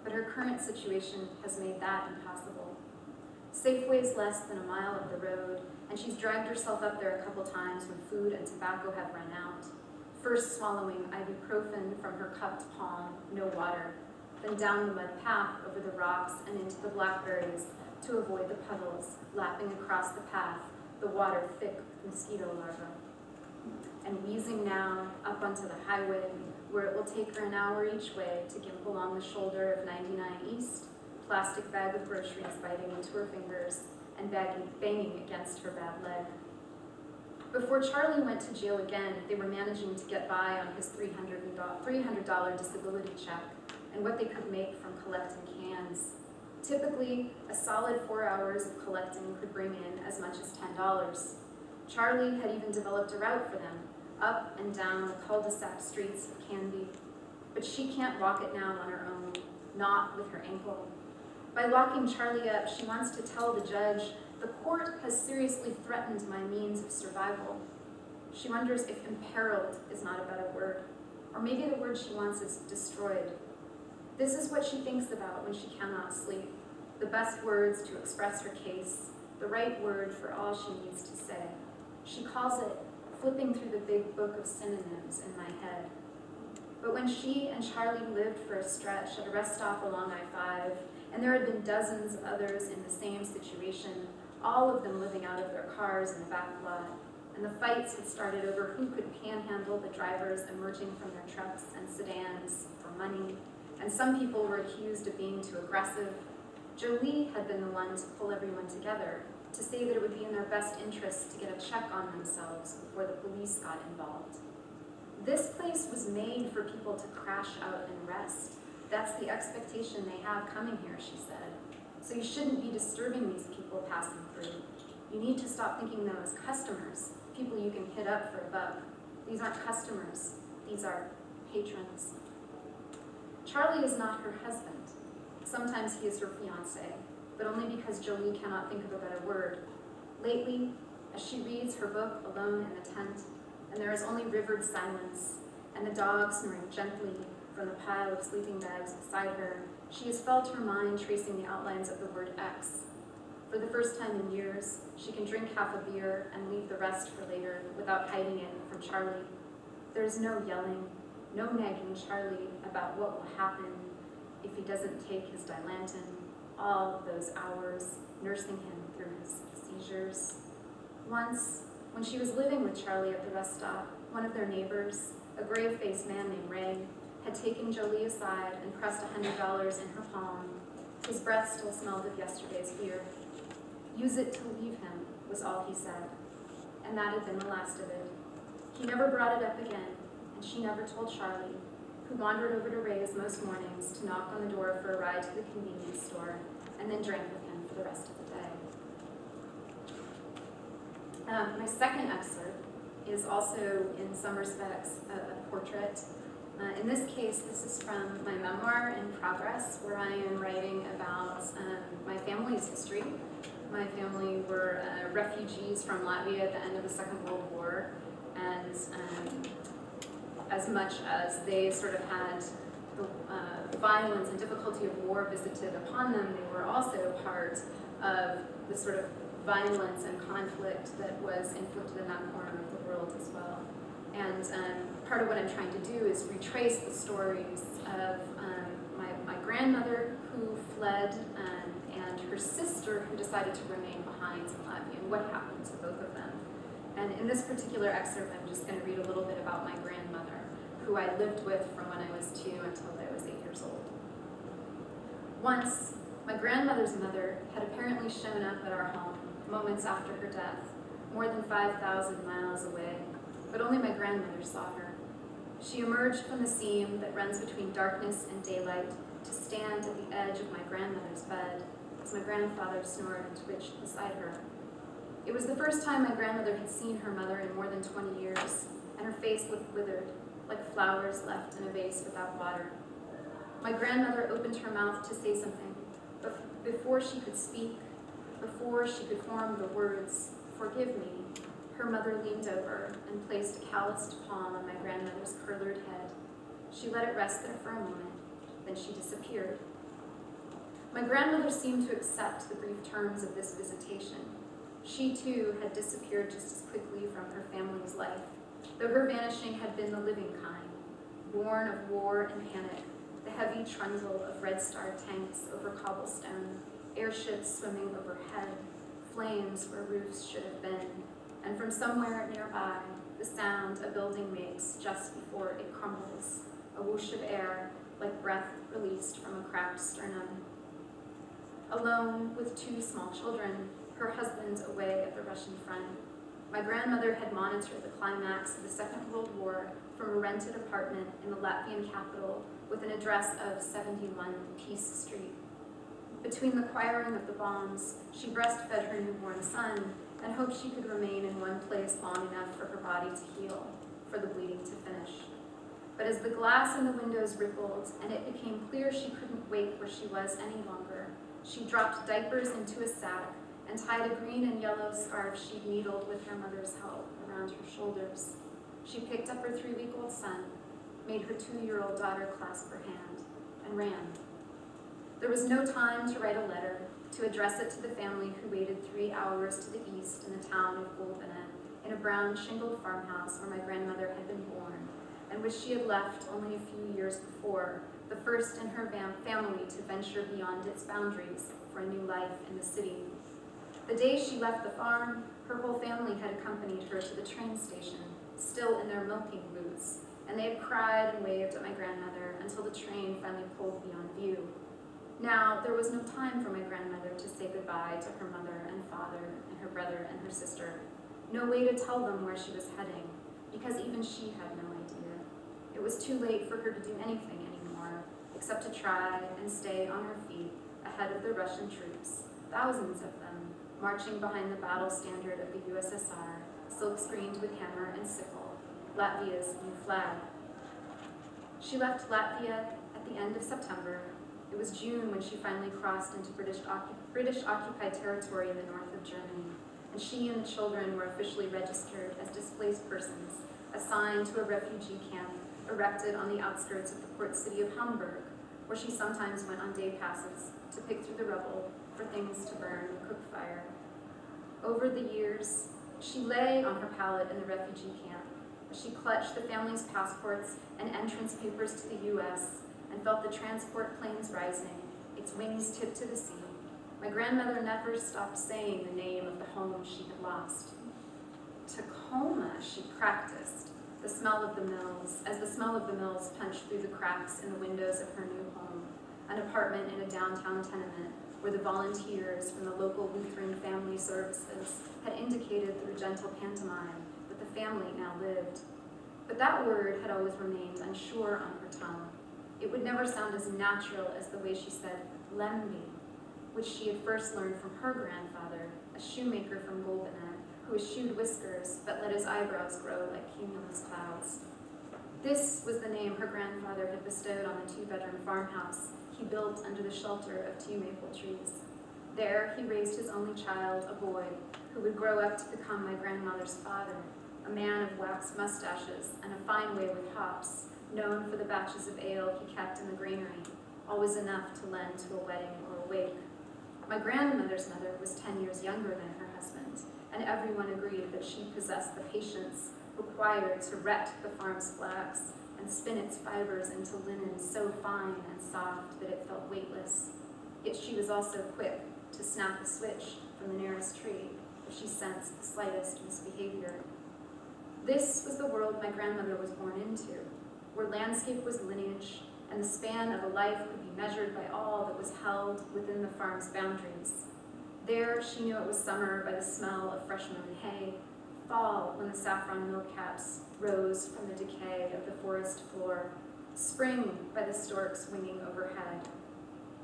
but her current situation has made that impossible. Safeway's less than a mile up the road, and she's dragged herself up there a couple times when food and tobacco have run out. First swallowing ibuprofen from her cupped palm, no water, then down the mud path over the rocks and into the blackberries to avoid the puddles, lapping across the path, the water thick with mosquito larvae. And wheezing now up onto the highway, where it will take her an hour each way to gimp along the shoulder of 99 East, plastic bag of groceries biting into her fingers and banging against her bad leg. Before Charlie went to jail again, they were managing to get by on his $300 disability check and what they could make from collecting cans. Typically, a solid 4 hours of collecting could bring in as much as $10. Charlie had even developed a route for them, up and down the cul-de-sac streets of Canby. But she can't walk it now on her own, not with her ankle. By locking Charlie up, she wants to tell the judge, the court has seriously threatened my means of survival. She wonders if imperiled is not a better word, or maybe the word she wants is destroyed. This is what she thinks about when she cannot sleep, the best words to express her case, the right word for all she needs to say. She calls it flipping through the big book of synonyms in my head. But when she and Charlie lived for a stretch at a rest stop along I-5, and there had been dozens of others in the same situation, all of them living out of their cars in the back lot, and the fights had started over who could panhandle the drivers emerging from their trucks and sedans for money, and some people were accused of being too aggressive. Jolie had been the one to pull everyone together, to say that it would be in their best interest to get a check on themselves before the police got involved. This place was made for people to crash out and rest. That's the expectation they have coming here, she said. So you shouldn't be disturbing these people passing through. You need to stop thinking them as customers, people you can hit up for a buck. These aren't customers, these are patrons. Charlie is not her husband. Sometimes he is her fiancé, but only because Jolie cannot think of a better word. Lately, as she reads her book alone in the tent, and there is only rivered silence, and the dog snoring gently from the pile of sleeping bags beside her, she has felt her mind tracing the outlines of the word X. For the first time in years, she can drink half a beer and leave the rest for later without hiding it from Charlie. There is no yelling, no nagging Charlie about what will happen if he doesn't take his Dilantin, all of those hours nursing him through his seizures. Once, when she was living with Charlie at the rest stop, one of their neighbors, a gray-faced man named Ray, had taken Jolie aside and pressed $100 in her palm. His breath still smelled of yesterday's beer. Use it to leave him, was all he said. And that had been the last of it. He never brought it up again, and she never told Charlie, who wandered over to Ray's most mornings to knock on the door for a ride to the convenience store, and then drank with him for the rest of the day. My second excerpt is also, in some respects, a portrait. In this case, this is from my memoir in progress, where I am writing about my family's history. My family were refugees from Latvia at the end of the Second World War, and as much as they sort of had the violence and difficulty of war visited upon them, they were also part of the sort of violence and conflict that was inflicted in that corner of the world as well. And part of what I'm trying to do is retrace the stories of my grandmother who fled and her sister who decided to remain behind in Latvia, and what happened to both of them. And in this particular excerpt, I'm just going to read a little bit about my grandmother, who I lived with from when I was 2 until I was 8 years old. Once, my grandmother's mother had apparently shown up at our home moments after her death, more than 5,000 miles away, but only my grandmother saw her. She emerged from the seam that runs between darkness and daylight to stand at the edge of my grandmother's bed as my grandfather snored and twitched beside her. It was the first time my grandmother had seen her mother in more than 20 years, and her face looked withered, like flowers left in a vase without water. My grandmother opened her mouth to say something, but before she could speak, before she could form the words, "Forgive me," her mother leaned over and placed a calloused palm on my grandmother's curlered head. She let it rest there for a moment, then she disappeared. My grandmother seemed to accept the brief terms of this visitation. She too had disappeared just as quickly from her family's life, though her vanishing had been the living kind, born of war and panic, the heavy trundle of Red Star tanks over cobblestone, airships swimming overhead, flames where roofs should have been, and from somewhere nearby, the sound a building makes just before it crumbles, a whoosh of air like breath released from a cracked sternum. Alone with 2 small children, her husband away at the Russian front, my grandmother had monitored the climax of the Second World War from a rented apartment in the Latvian capital with an address of 71 Peace Street. Between the quiring of the bombs, she breastfed her newborn son and hoped she could remain in one place long enough for her body to heal, for the bleeding to finish. But as the glass in the windows rippled and it became clear she couldn't wait where she was any longer, she dropped diapers into a sack and tied a green and yellow scarf she'd needled with her mother's help around her shoulders. She picked up her 3-week-old son, made her 2-year-old daughter clasp her hand, and ran. There was no time to write a letter, to address it to the family who waited 3 hours to the east in the town of Golbenen, in a brown shingled farmhouse where my grandmother had been born, and which she had left only a few years before, the first in her family to venture beyond its boundaries for a new life in the city. The day she left the farm, her whole family had accompanied her to the train station, still in their milking boots, and they had cried and waved at my grandmother until the train finally pulled beyond view. Now, there was no time for my grandmother to say goodbye to her mother and father and her brother and her sister. No way to tell them where she was heading, because even she had no idea. It was too late for her to do anything anymore, except to try and stay on her feet ahead of the Russian troops, thousands of them, marching behind the battle standard of the USSR, silk-screened with hammer and sickle, Latvia's new flag. She left Latvia at the end of September. It was June when she finally crossed into British-occupied territory in the north of Germany, and she and the children were officially registered as displaced persons, assigned to a refugee camp erected on the outskirts of the port city of Hamburg, where she sometimes went on day passes to pick through the rubble for things to burn and cook fire. Over the years, she lay on her pallet in the refugee camp as she clutched the family's passports and entrance papers to the U.S. and felt the transport planes rising, its wings tipped to the sea. My grandmother never stopped saying the name of the home she had lost. Tacoma, she practiced, the smell of the mills, as the smell of the mills punched through the cracks in the windows of her new home, an apartment in a downtown tenement where the volunteers from the local Lutheran Family Services had indicated through gentle pantomime that the family now lived. But that word had always remained unsure on her tongue. It would never sound as natural as the way she said Lemby, which she had first learned from her grandfather, a shoemaker from Golbenen, who eschewed whiskers but let his eyebrows grow like cumulus clouds. This was the name her grandfather had bestowed on the 2-bedroom farmhouse he built under the shelter of 2 maple trees. There he raised his only child, a boy, who would grow up to become my grandmother's father, a man of waxed mustaches and a fine way with hops, known for the batches of ale he kept in the granary, always enough to lend to a wedding or a wake. My grandmother's mother was 10 years younger than her husband, and everyone agreed that she possessed the patience required to ret the farm's flax and spin its fibers into linen so fine and soft that it felt weightless. Yet she was also quick to snap a switch from the nearest tree if she sensed the slightest misbehavior. This was the world my grandmother was born into, where landscape was lineage, and the span of a life could be measured by all that was held within the farm's boundaries. There, she knew it was summer by the smell of fresh mown hay, fall when the saffron milk caps rose from the decay of the forest floor, spring by the storks winging overhead.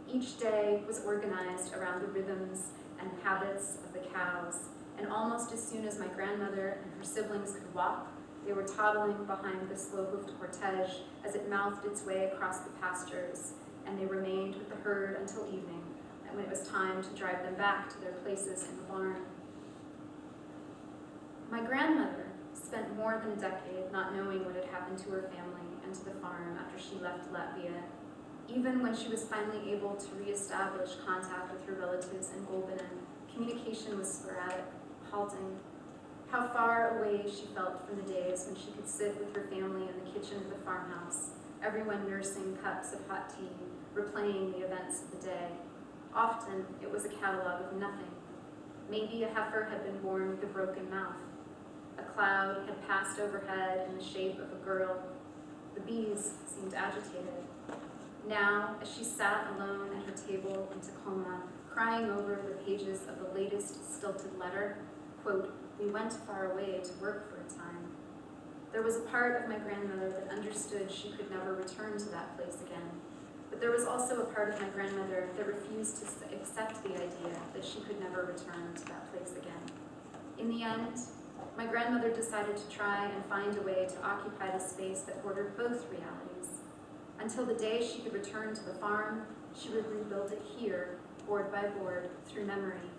Each day was organized around the rhythms and habits of the cows, and almost as soon as my grandmother and her siblings could walk, they were toddling behind the slow-hoofed cortege as it mouthed its way across the pastures, and they remained with the herd until evening, and when it was time to drive them back to their places in the barn. My grandmother spent more than a decade not knowing what had happened to her family and to the farm after she left Latvia. Even when she was finally able to reestablish contact with her relatives in Golbenen, communication was sporadic, halting. How far away she felt from the days when she could sit with her family in the kitchen of the farmhouse, everyone nursing cups of hot tea, replaying the events of the day. Often, it was a catalog of nothing. Maybe a heifer had been born with a broken mouth. A cloud had passed overhead in the shape of a girl. The bees seemed agitated. Now, as she sat alone at her table in Tacoma, crying over the pages of the latest stilted letter, quote, "We went far away to work for a time." There was a part of my grandmother that understood she could never return to that place again. But there was also a part of my grandmother that refused to accept the idea that she could never return to that place again. In the end, my grandmother decided to try and find a way to occupy the space that bordered both realities. Until the day she could return to the farm, she would rebuild it here, board by board, through memory.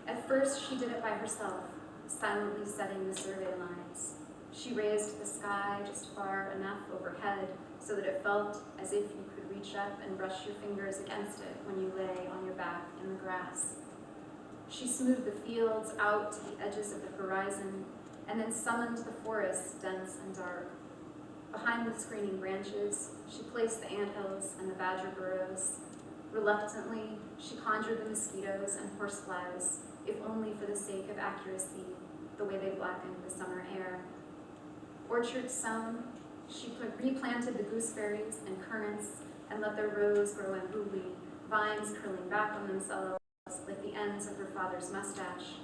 At first, she did it by herself, silently setting the survey lines. She raised the sky just far enough overhead so that it felt as if you could reach up and brush your fingers against it when you lay on your back in the grass. She smoothed the fields out to the edges of the horizon and then summoned the forests dense and dark. Behind the screening branches, she placed the anthills and the badger burrows. Reluctantly, she conjured the mosquitoes and horseflies, if only for the sake of accuracy, the way they blackened the summer air. Orchards sown, she replanted the gooseberries and currants and let their rows grow unruly, vines curling back on themselves like the ends of her father's mustache.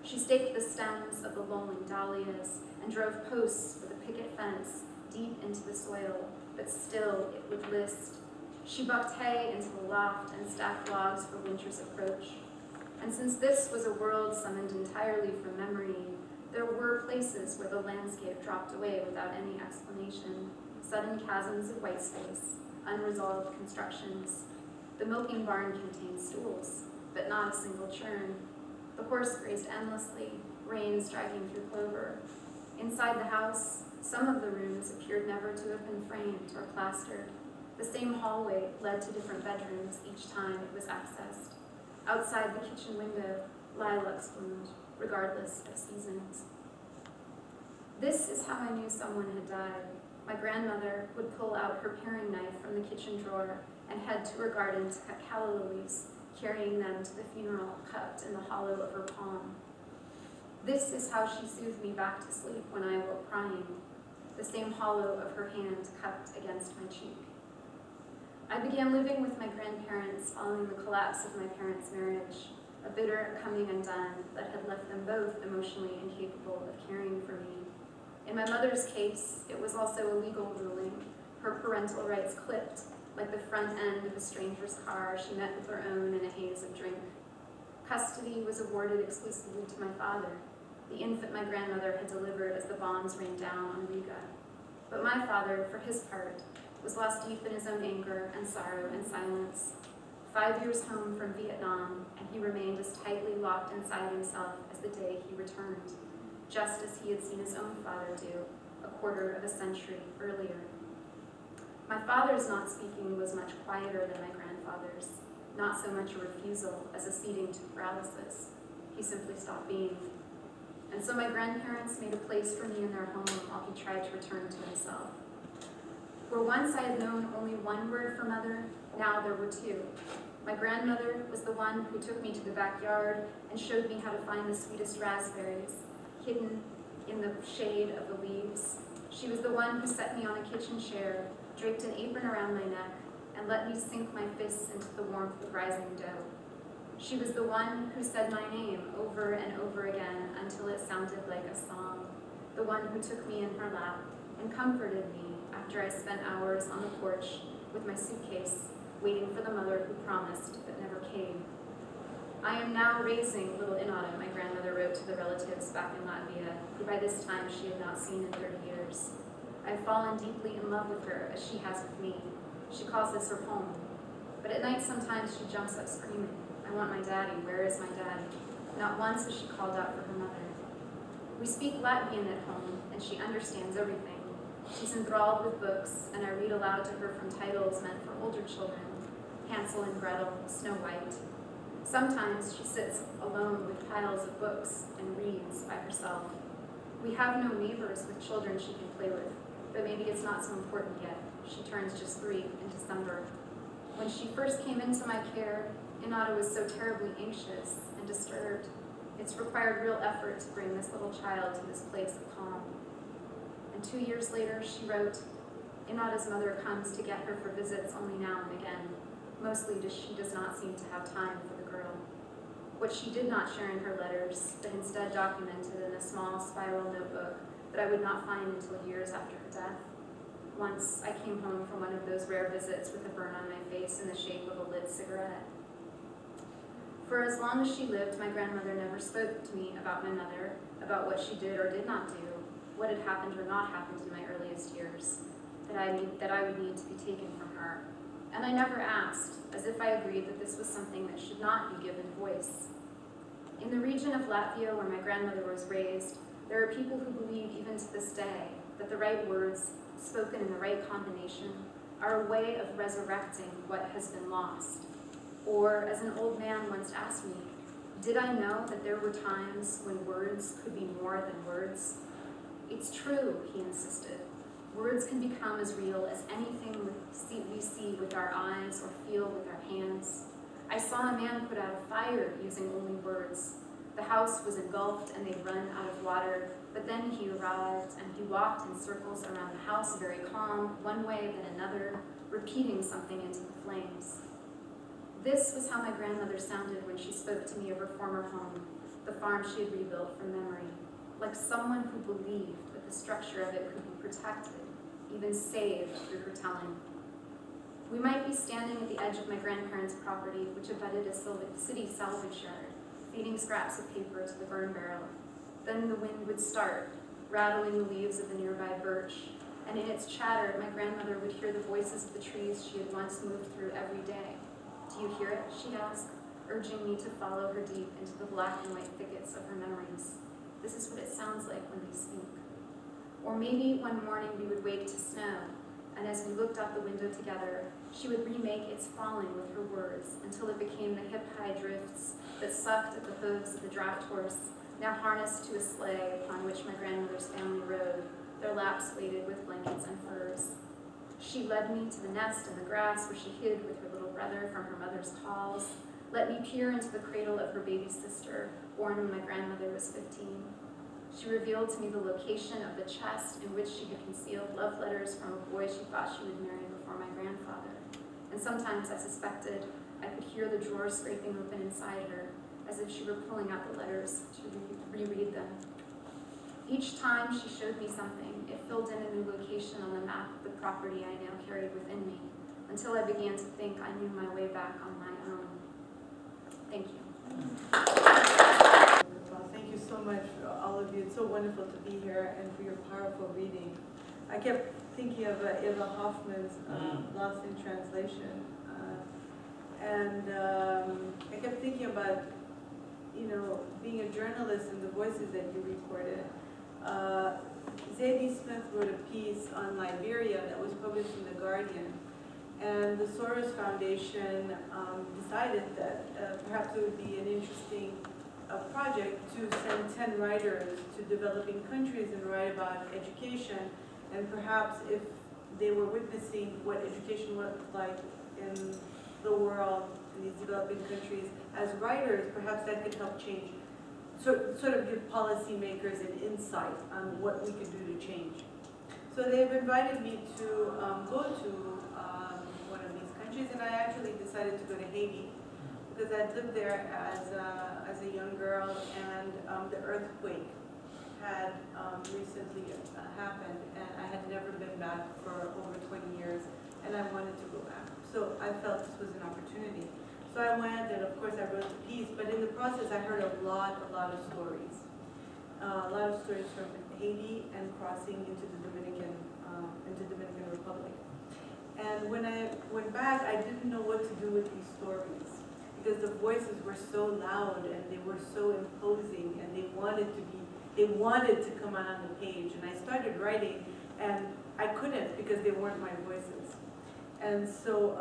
She staked the stems of the lolling dahlias and drove posts with a picket fence deep into the soil, but still it would list. She bucked hay into the loft and stacked logs for winter's approach. And since this was a world summoned entirely from memory, there were places where the landscape dropped away without any explanation, sudden chasms of white space, unresolved constructions. The milking barn contained stools, but not a single churn. The horse grazed endlessly, rain striking through clover. Inside the house, some of the rooms appeared never to have been framed or plastered. The same hallway led to different bedrooms each time it was accessed. Outside the kitchen window, lilacs bloomed, regardless of seasons. This is how I knew someone had died. My grandmother would pull out her paring knife from the kitchen drawer and head to her garden to cut calla lilies, carrying them to the funeral cupped in the hollow of her palm. This is how she soothed me back to sleep when I awoke crying, the same hollow of her hand cupped against my cheek. I began living with my grandparents following the collapse of my parents' marriage, a bitter coming undone that had left them both emotionally incapable of caring for me. In my mother's case, it was also a legal ruling, her parental rights clipped, like the front end of a stranger's car she met with her own in a haze of drink. Custody was awarded exclusively to my father, the infant my grandmother had delivered as the bombs rained down on Riga. But my father, for his part, was lost deep in his own anger and sorrow and silence. 5 years home from Vietnam, and he remained as tightly locked inside himself as the day he returned, just as he had seen his own father do a quarter of a century earlier. My father's not speaking was much quieter than my grandfather's, not so much a refusal as a ceding to paralysis. He simply stopped being. And so my grandparents made a place for me in their home while he tried to return to himself. Where once I had known only one word for mother, now there were two. My grandmother was the one who took me to the backyard and showed me how to find the sweetest raspberries, hidden in the shade of the leaves. She was the one who set me on a kitchen chair, draped an apron around my neck, and let me sink my fists into the warmth of rising dough. She was the one who said my name over and over again until it sounded like a song, the one who took me in her lap and comforted me after I spent hours on the porch with my suitcase, waiting for the mother who promised but never came. I am now raising little Inada, my grandmother wrote to the relatives back in Latvia, who by this time she had not seen in 30 years. I've fallen deeply in love with her, as she has with me. She calls this her home. But at night sometimes she jumps up screaming, "I want my daddy, where is my daddy?" Not once has she called out for her mother. We speak Latvian at home, and she understands everything. She's enthralled with books, and I read aloud to her from titles meant for older children, Hansel and Gretel, Snow White. Sometimes she sits alone with piles of books and reads by herself. We have no neighbors with children she can play with. but maybe it's not so important yet. She turns just 3 in December. When she first came into my care, Inada was so terribly anxious and disturbed. It's required real effort to bring this little child to this place of calm. And 2 years later, she wrote, Inada's mother comes to get her for visits only now and again. Mostly she does not seem to have time for the girl. What she did not share in her letters, but instead documented in a small spiral notebook that I would not find until years after her death. Once, I came home from one of those rare visits with a burn on my face in the shape of a lit cigarette. For as long as she lived, my grandmother never spoke to me about my mother, about what she did or did not do, what had happened or not happened in my earliest years, that I would need to be taken from her. And I never asked, as if I agreed that this was something that should not be given voice. In the region of Latvia where my grandmother was raised, there are people who believe even to this day that the right words, spoken in the right combination, are a way of resurrecting what has been lost. Or, as an old man once asked me, did I know that there were times when words could be more than words? It's true, he insisted. Words can become as real as anything we see with our eyes or feel with our hands. I saw a man put out a fire using only words. The house was engulfed and they'd run out of water, but then he arrived and he walked in circles around the house, very calm, one way then another, repeating something into the flames. This was how my grandmother sounded when she spoke to me of her former home, the farm she had rebuilt from memory, like someone who believed that the structure of it could be protected, even saved through her telling. We might be standing at the edge of my grandparents' property, which abutted a city salvage yard, feeding scraps of paper to the burn barrel. Then the wind would start, rattling the leaves of the nearby birch, and in its chatter, my grandmother would hear the voices of the trees she had once moved through every day. Do you hear it? She'd ask, urging me to follow her deep into the black and white thickets of her memories. This is what it sounds like when they speak. Or maybe one morning we would wake to snow, and as we looked out the window together, she would remake its falling with her words until it became the hip-high drifts that sucked at the hooves of the draft horse, now harnessed to a sleigh upon which my grandmother's family rode, their laps weighted with blankets and furs. She led me to the nest in the grass where she hid with her little brother from her mother's calls, let me peer into the cradle of her baby sister, born when my grandmother was 15. She revealed to me the location of the chest in which she had concealed love letters from a boy she thought she would marry before my grandfather. And sometimes I suspected I could hear the drawer scraping open inside her, as if she were pulling out the letters to reread them. Each time she showed me something, it filled in a new location on the map of the property I now carried within me, until I began to think I knew my way back on my own. Thank you. Well, thank you so much, all of you. It's so wonderful to be here and for your powerful reading. I kept thinking of Eva Hoffman's Lost in Translation. I kept thinking about, being a journalist and the voices that you recorded. Zadie Smith wrote a piece on Liberia that was published in The Guardian. And the Soros Foundation decided that perhaps it would be an interesting project to send 10 writers to developing countries and write about education. And perhaps if they were witnessing what education looked like in the world, in these developing countries, as writers, perhaps that could help change, sort of give policymakers an insight on what we could do to change. So they've invited me to go to one of these countries, and I actually decided to go to Haiti because I'd lived there as a young girl, and the earthquake had recently happened, and I had never been back for over 20 years, and I wanted to go back. So I felt this was an opportunity. So I went, and of course I wrote the piece, but in the process I heard a lot of stories. A lot of stories from Haiti and crossing into the Dominican Republic. And when I went back, I didn't know what to do with these stories because the voices were so loud and they were so imposing, and they wanted to come out on the page. And I started writing, and I couldn't because they weren't my voices. And so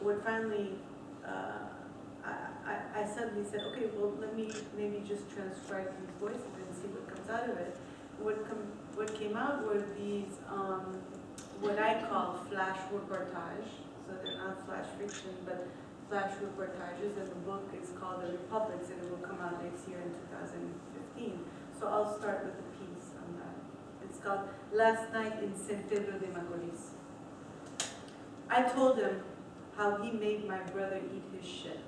what finally, I suddenly said, okay, well, let me maybe just transcribe these voices and see what comes out of it. what came out were these, what I call flash reportage. So they're not flash fiction, but flash reportages, and the book is called The Republics, and it will come out next year in 2015. So I'll start with a piece on that. It's called Last Night in San Pedro de Macorís. I told him how he made my brother eat his shit.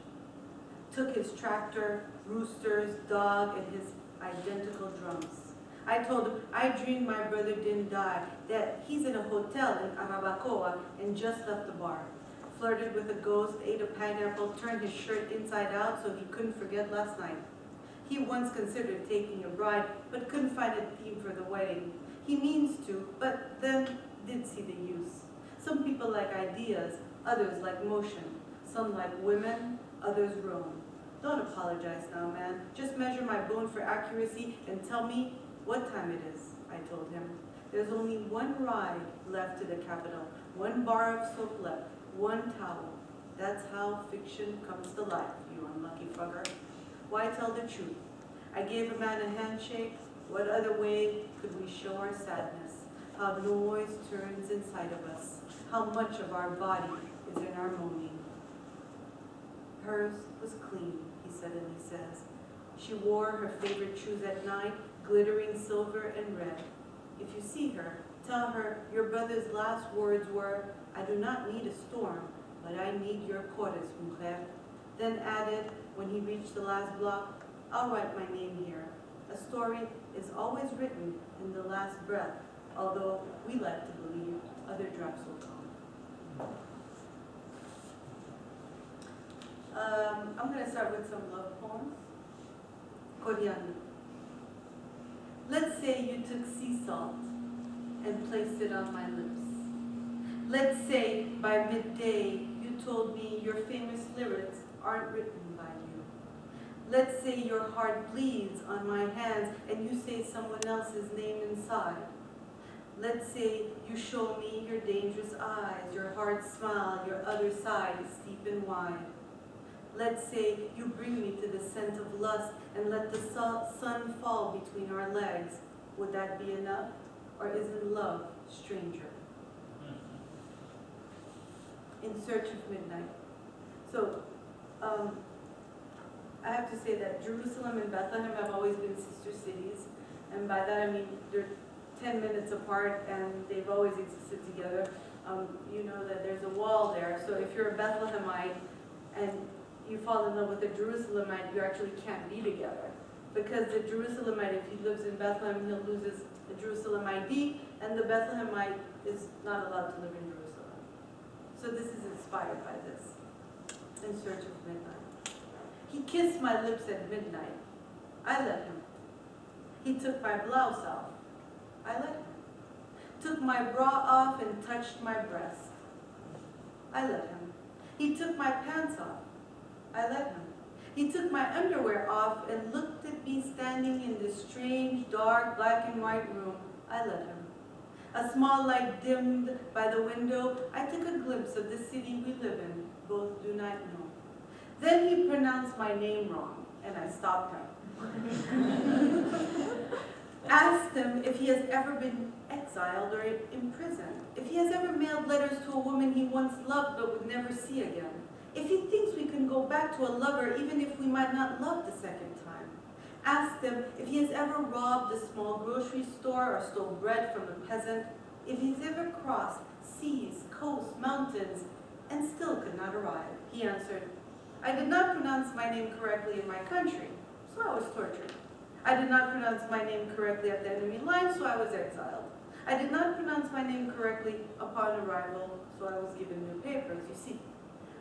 Took his tractor, roosters, dog, and his identical drums. I told him I dreamed my brother didn't die, that he's in a hotel in Arabacoa and just left the bar. Flirted with a ghost, ate a pineapple, turned his shirt inside out so he couldn't forget last night. He once considered taking a bride, but couldn't find a theme for the wedding. He means to, but then did see the use. Some people like ideas, others like motion. Some like women, others roam. Don't apologize now, man. Just measure my bone for accuracy and tell me what time it is, I told him. There's only one ride left to the capital, one bar of soap left, one towel. That's how fiction comes to life, you unlucky fucker. Why tell the truth? I gave a man a handshake. What other way could we show our sadness? How noise turns inside of us. How much of our body is in our moaning. Hers was clean, he suddenly says. She wore her favorite shoes at night, glittering silver and red. If you see her, tell her your brother's last words were, I do not need a storm, but I need your quarters, mujer. Then added, when he reached the last block, I'll write my name here. A story is always written in the last breath, although we like to believe other drafts will come. I'm going to start with some love poems. Coriander. Let's say you took sea salt and placed it on my lips. Let's say by midday you told me your famous lyrics aren't written by you. Let's say your heart bleeds on my hands and you say someone else's name inside. Let's say you show me your dangerous eyes, your hard smile, your other side is steep and wide. Let's say you bring me to the scent of lust and let the sun fall between our legs. Would that be enough? Or isn't love stranger? In Search of Midnight. So, I have to say that Jerusalem and Bethlehem have always been sister cities. And by that I mean they're 10 minutes apart and they've always existed together. You know that there's a wall there. So if you're a Bethlehemite and you fall in love with a Jerusalemite, you actually can't be together. Because the Jerusalemite, if he lives in Bethlehem, he'll lose his Jerusalem ID, and the Bethlehemite is not allowed to live in Jerusalem. So this is inspired by this, In Search of Midnight. He kissed my lips at midnight. I let him. He took my blouse off. I let him. Took my bra off and touched my breast. I let him. He took my pants off. I let him. He took my underwear off and looked at me standing in this strange, dark, black and white room. I let him. A small light dimmed by the window. I took a glimpse of the city we live in. Both do not know. Then he pronounced my name wrong, and I stopped him. Asked him if he has ever been exiled or imprisoned. If he has ever mailed letters to a woman he once loved but would never see again. If he thinks we can go back to a lover even if we might not love the second time. Asked him if he has ever robbed a small grocery store or stole bread from a peasant. If he's ever crossed seas, coasts, mountains, and still could not arrive. He answered, I did not pronounce my name correctly in my country, so I was tortured. I did not pronounce my name correctly at the enemy line, so I was exiled. I did not pronounce my name correctly upon arrival, so I was given new papers. You see,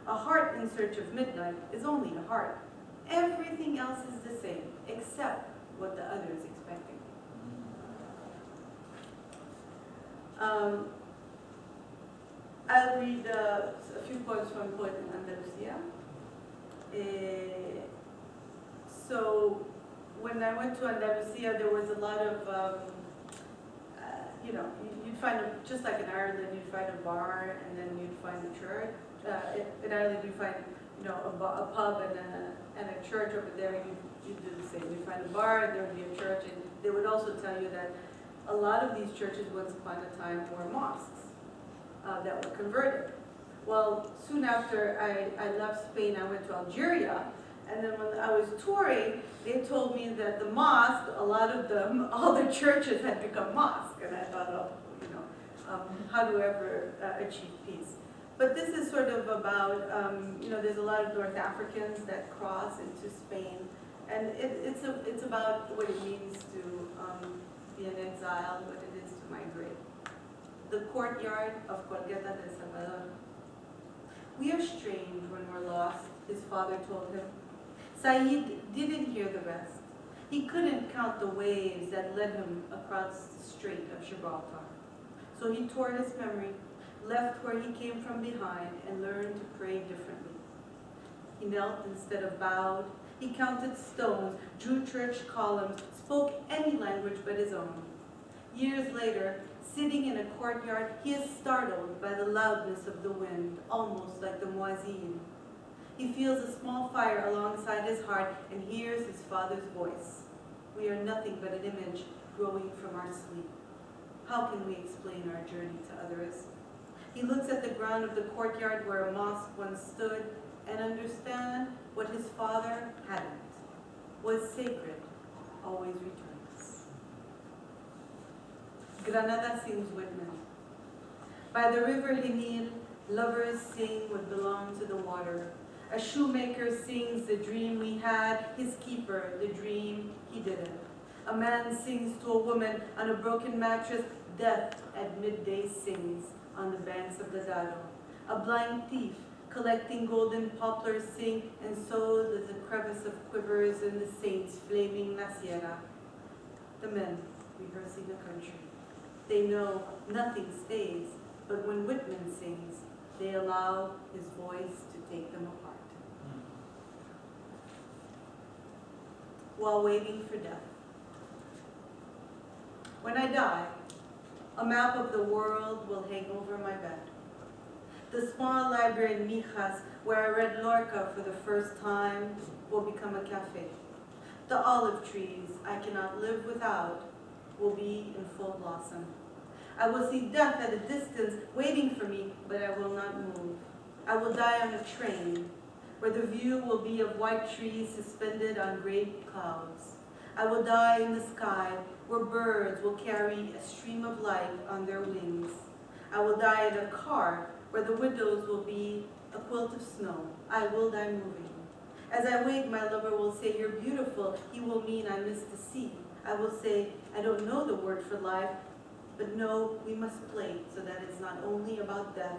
a heart in search of midnight is only a heart. Everything else is the same, except what the other is expecting. I'll read a few poems from a poet in Andalusia. So when I went to Andalusia, there was a lot of, you'd find, just like in Ireland, you'd find a bar and then you'd find a church. In Ireland, you'd find, a pub and a church. Over there. You'd do the same. You'd find a bar and there would be a church, and they would also tell you that a lot of these churches once upon a time were mosques that were converted. Well, soon after I left Spain, I went to Algeria, and then when I was touring, they told me that the mosque, a lot of them, all the churches had become mosques, and I thought, oh, you know, how do I ever achieve peace? But this is sort of about, you know, there's a lot of North Africans that cross into Spain, and it's about what it means to be an exile, what it is to migrate. The courtyard of Colgeta de Salvador. We are strange when we're lost, his father told him. Said didn't hear the rest. He couldn't count the waves that led him across the Strait of Gibraltar. So he tore his memory, left where he came from behind, and learned to pray differently. He knelt instead of bowed. He counted stones, drew church columns, spoke any language but his own. Years later, sitting in a courtyard, he is startled by the loudness of the wind, almost like the muezzin. He feels a small fire alongside his heart and hears his father's voice. We are nothing but an image growing from our sleep. How can we explain our journey to others? He looks at the ground of the courtyard where a mosque once stood and understands what his father hadn't. Was sacred, always returns. Granada sings Whitman. By the river Genil, lovers sing what belonged to the water. A shoemaker sings the dream we had, his keeper, the dream he didn't. A man sings to a woman on a broken mattress, death at midday sings on the banks of the Dado. A blind thief collecting golden poplars sing, and so does a crevice of quivers in the saints flaming La Sierra. The men rehearsing a country. They know nothing stays, but when Whitman sings, they allow his voice to take them apart. While waiting for death. When I die, a map of the world will hang over my bed. The small library in Mijas, where I read Lorca for the first time, will become a cafe. The olive trees I cannot live without will be in full blossom. I will see death at a distance waiting for me, but I will not move. I will die on a train, where the view will be of white trees suspended on gray clouds. I will die in the sky, where birds will carry a stream of light on their wings. I will die in a car, where the windows will be a quilt of snow. I will die moving. As I wait, my lover will say, "You're beautiful." He will mean I miss the sea. I will say, "I don't know the word for life, but no, we must play so that it's not only about death."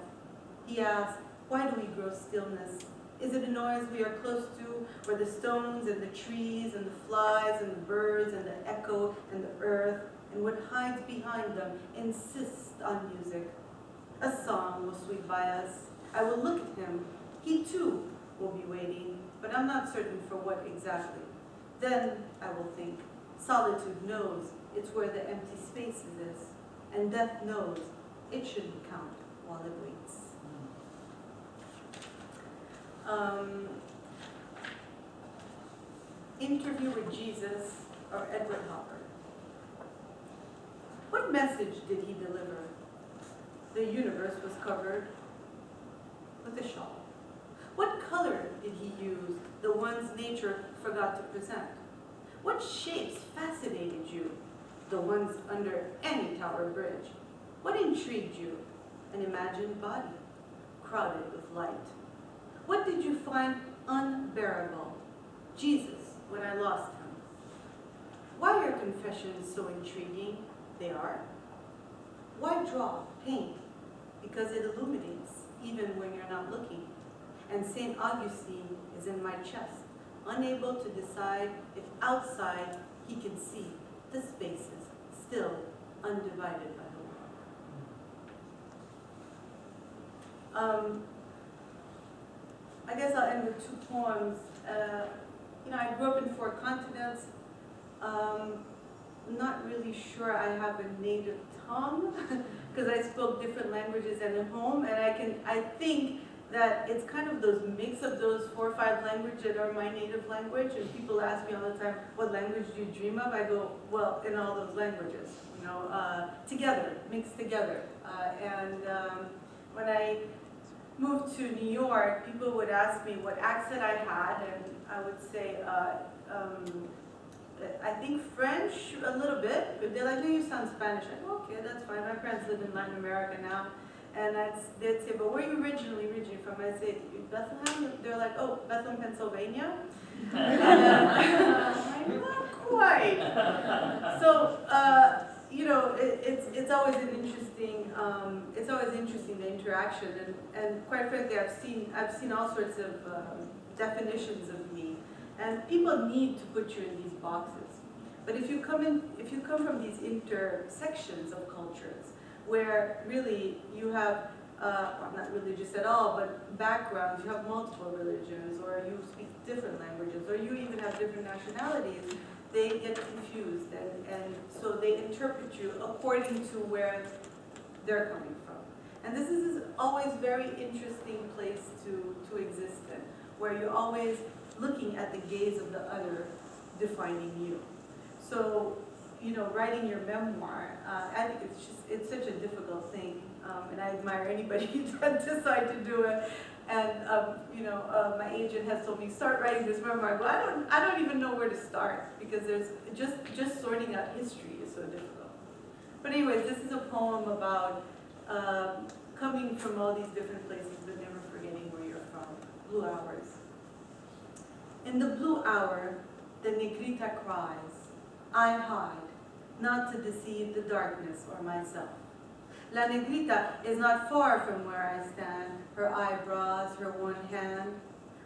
He asks, "Why do we grow stillness? Is it a noise we are close to, where the stones and the trees and the flies and the birds and the echo and the earth and what hides behind them insist on music? A song will sweep by us. I will look at him. He too will be waiting, but I'm not certain for what exactly. Then I will think, solitude knows it's where the empty spaces is, and death knows it shouldn't count while it waits. Interview with Jesus or Edward Hopper. What message did he deliver? The universe was covered with a shawl. What color did he use, the ones nature forgot to present? What shapes fascinated you, the ones under any tower bridge? What intrigued you? An imagined body, crowded with light. What did you find unbearable? Jesus, when I lost him. Why are confessions so intriguing? They are. Why draw, paint? Because it illuminates, even when you're not looking. And St. Augustine is in my chest, unable to decide if outside he can see the spaces still undivided by the world. I guess I'll end with two poems. I grew up in 4 continents. Not really sure I have a native tongue because I spoke different languages and at home, and I think that it's kind of those mix of those 4 or 5 languages that are my native language, and people ask me all the time, what language do you dream of? I go, well, in all those languages, together, mixed together. When I moved to New York, people would ask me what accent I had, and I would say, I think French a little bit, but they're like, no, you sound Spanish. I go, okay, that's fine. My parents live in Latin America now. And they'd say, but where are you originally from? I'd say, Bethlehem? They're like, oh, Bethlehem, Pennsylvania? And I'm not quite. So, it's always an interesting, the interaction. And quite frankly, I've seen all sorts of definitions of me. And people need to put you in these boxes. But if you come from these intersections of cultures, where really you have, well, not religious at all, but backgrounds, you have multiple religions, or you speak different languages, or you even have different nationalities, they get confused, and so they interpret you according to where they're coming from. And this is always a very interesting place to exist in, where you're always looking at the gaze of the other defining you. So, writing your memoir, I think it's such a difficult thing, and I admire anybody that decide to do it. And my agent has told me, start writing this memoir. Well, I don't even know where to start, because there's just sorting out history is so difficult. But anyways, this is a poem about coming from all these different places, but never forgetting where you're from. Blue hours. In the blue hour, the negrita cries. I hide, not to deceive the darkness or myself. La negrita is not far from where I stand, her eyebrows, her one hand.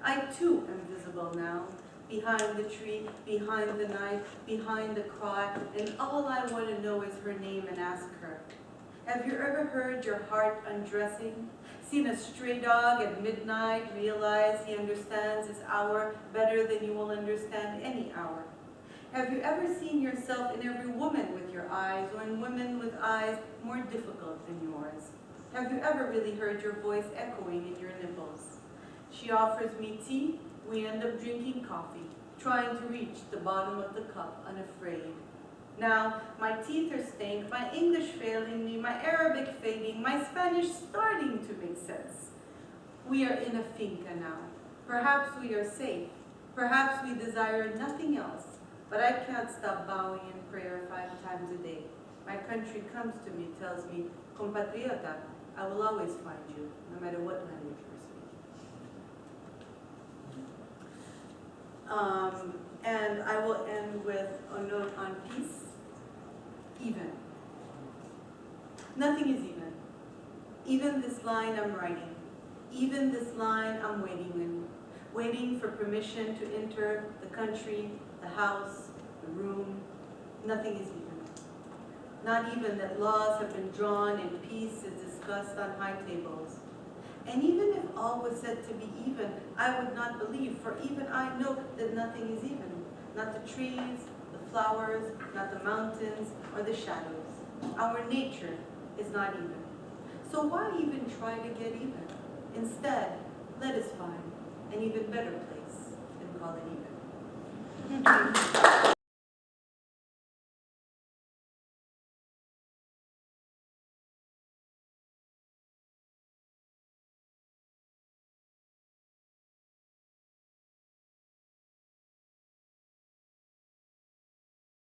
I too am visible now, behind the tree, behind the night, behind the cry, and all I want to know is her name and ask her. Have you ever heard your heart undressing? Seen a stray dog at midnight, realize he understands his hour better than you will understand any hour? Have you ever seen yourself in every woman with your eyes, or in women with eyes more difficult than yours? Have you ever really heard your voice echoing in your nipples? She offers me tea, we end up drinking coffee, trying to reach the bottom of the cup unafraid. Now, my teeth are stained, my English failing me, my Arabic fading, my Spanish starting to make sense. We are in a finca now. Perhaps we are safe. Perhaps we desire nothing else. But I can't stop bowing in prayer 5 times a day. My country comes to me, tells me, compatriota, I will always find you, no matter what language we're speaking. And I will end with a note on peace. Even. Nothing is even. Even this line I'm writing. Even this line I'm waiting in. Waiting for permission to enter the country, the house, the room. Nothing is even. Not even that laws have been drawn and peace is discussed on high tables. And even if all was said to be even, I would not believe, for even I know that nothing is even. Not the trees, the flowers, not the mountains, or the shadows. Our nature is not even. So why even try to get even? Instead, let us find an even better place and call it even.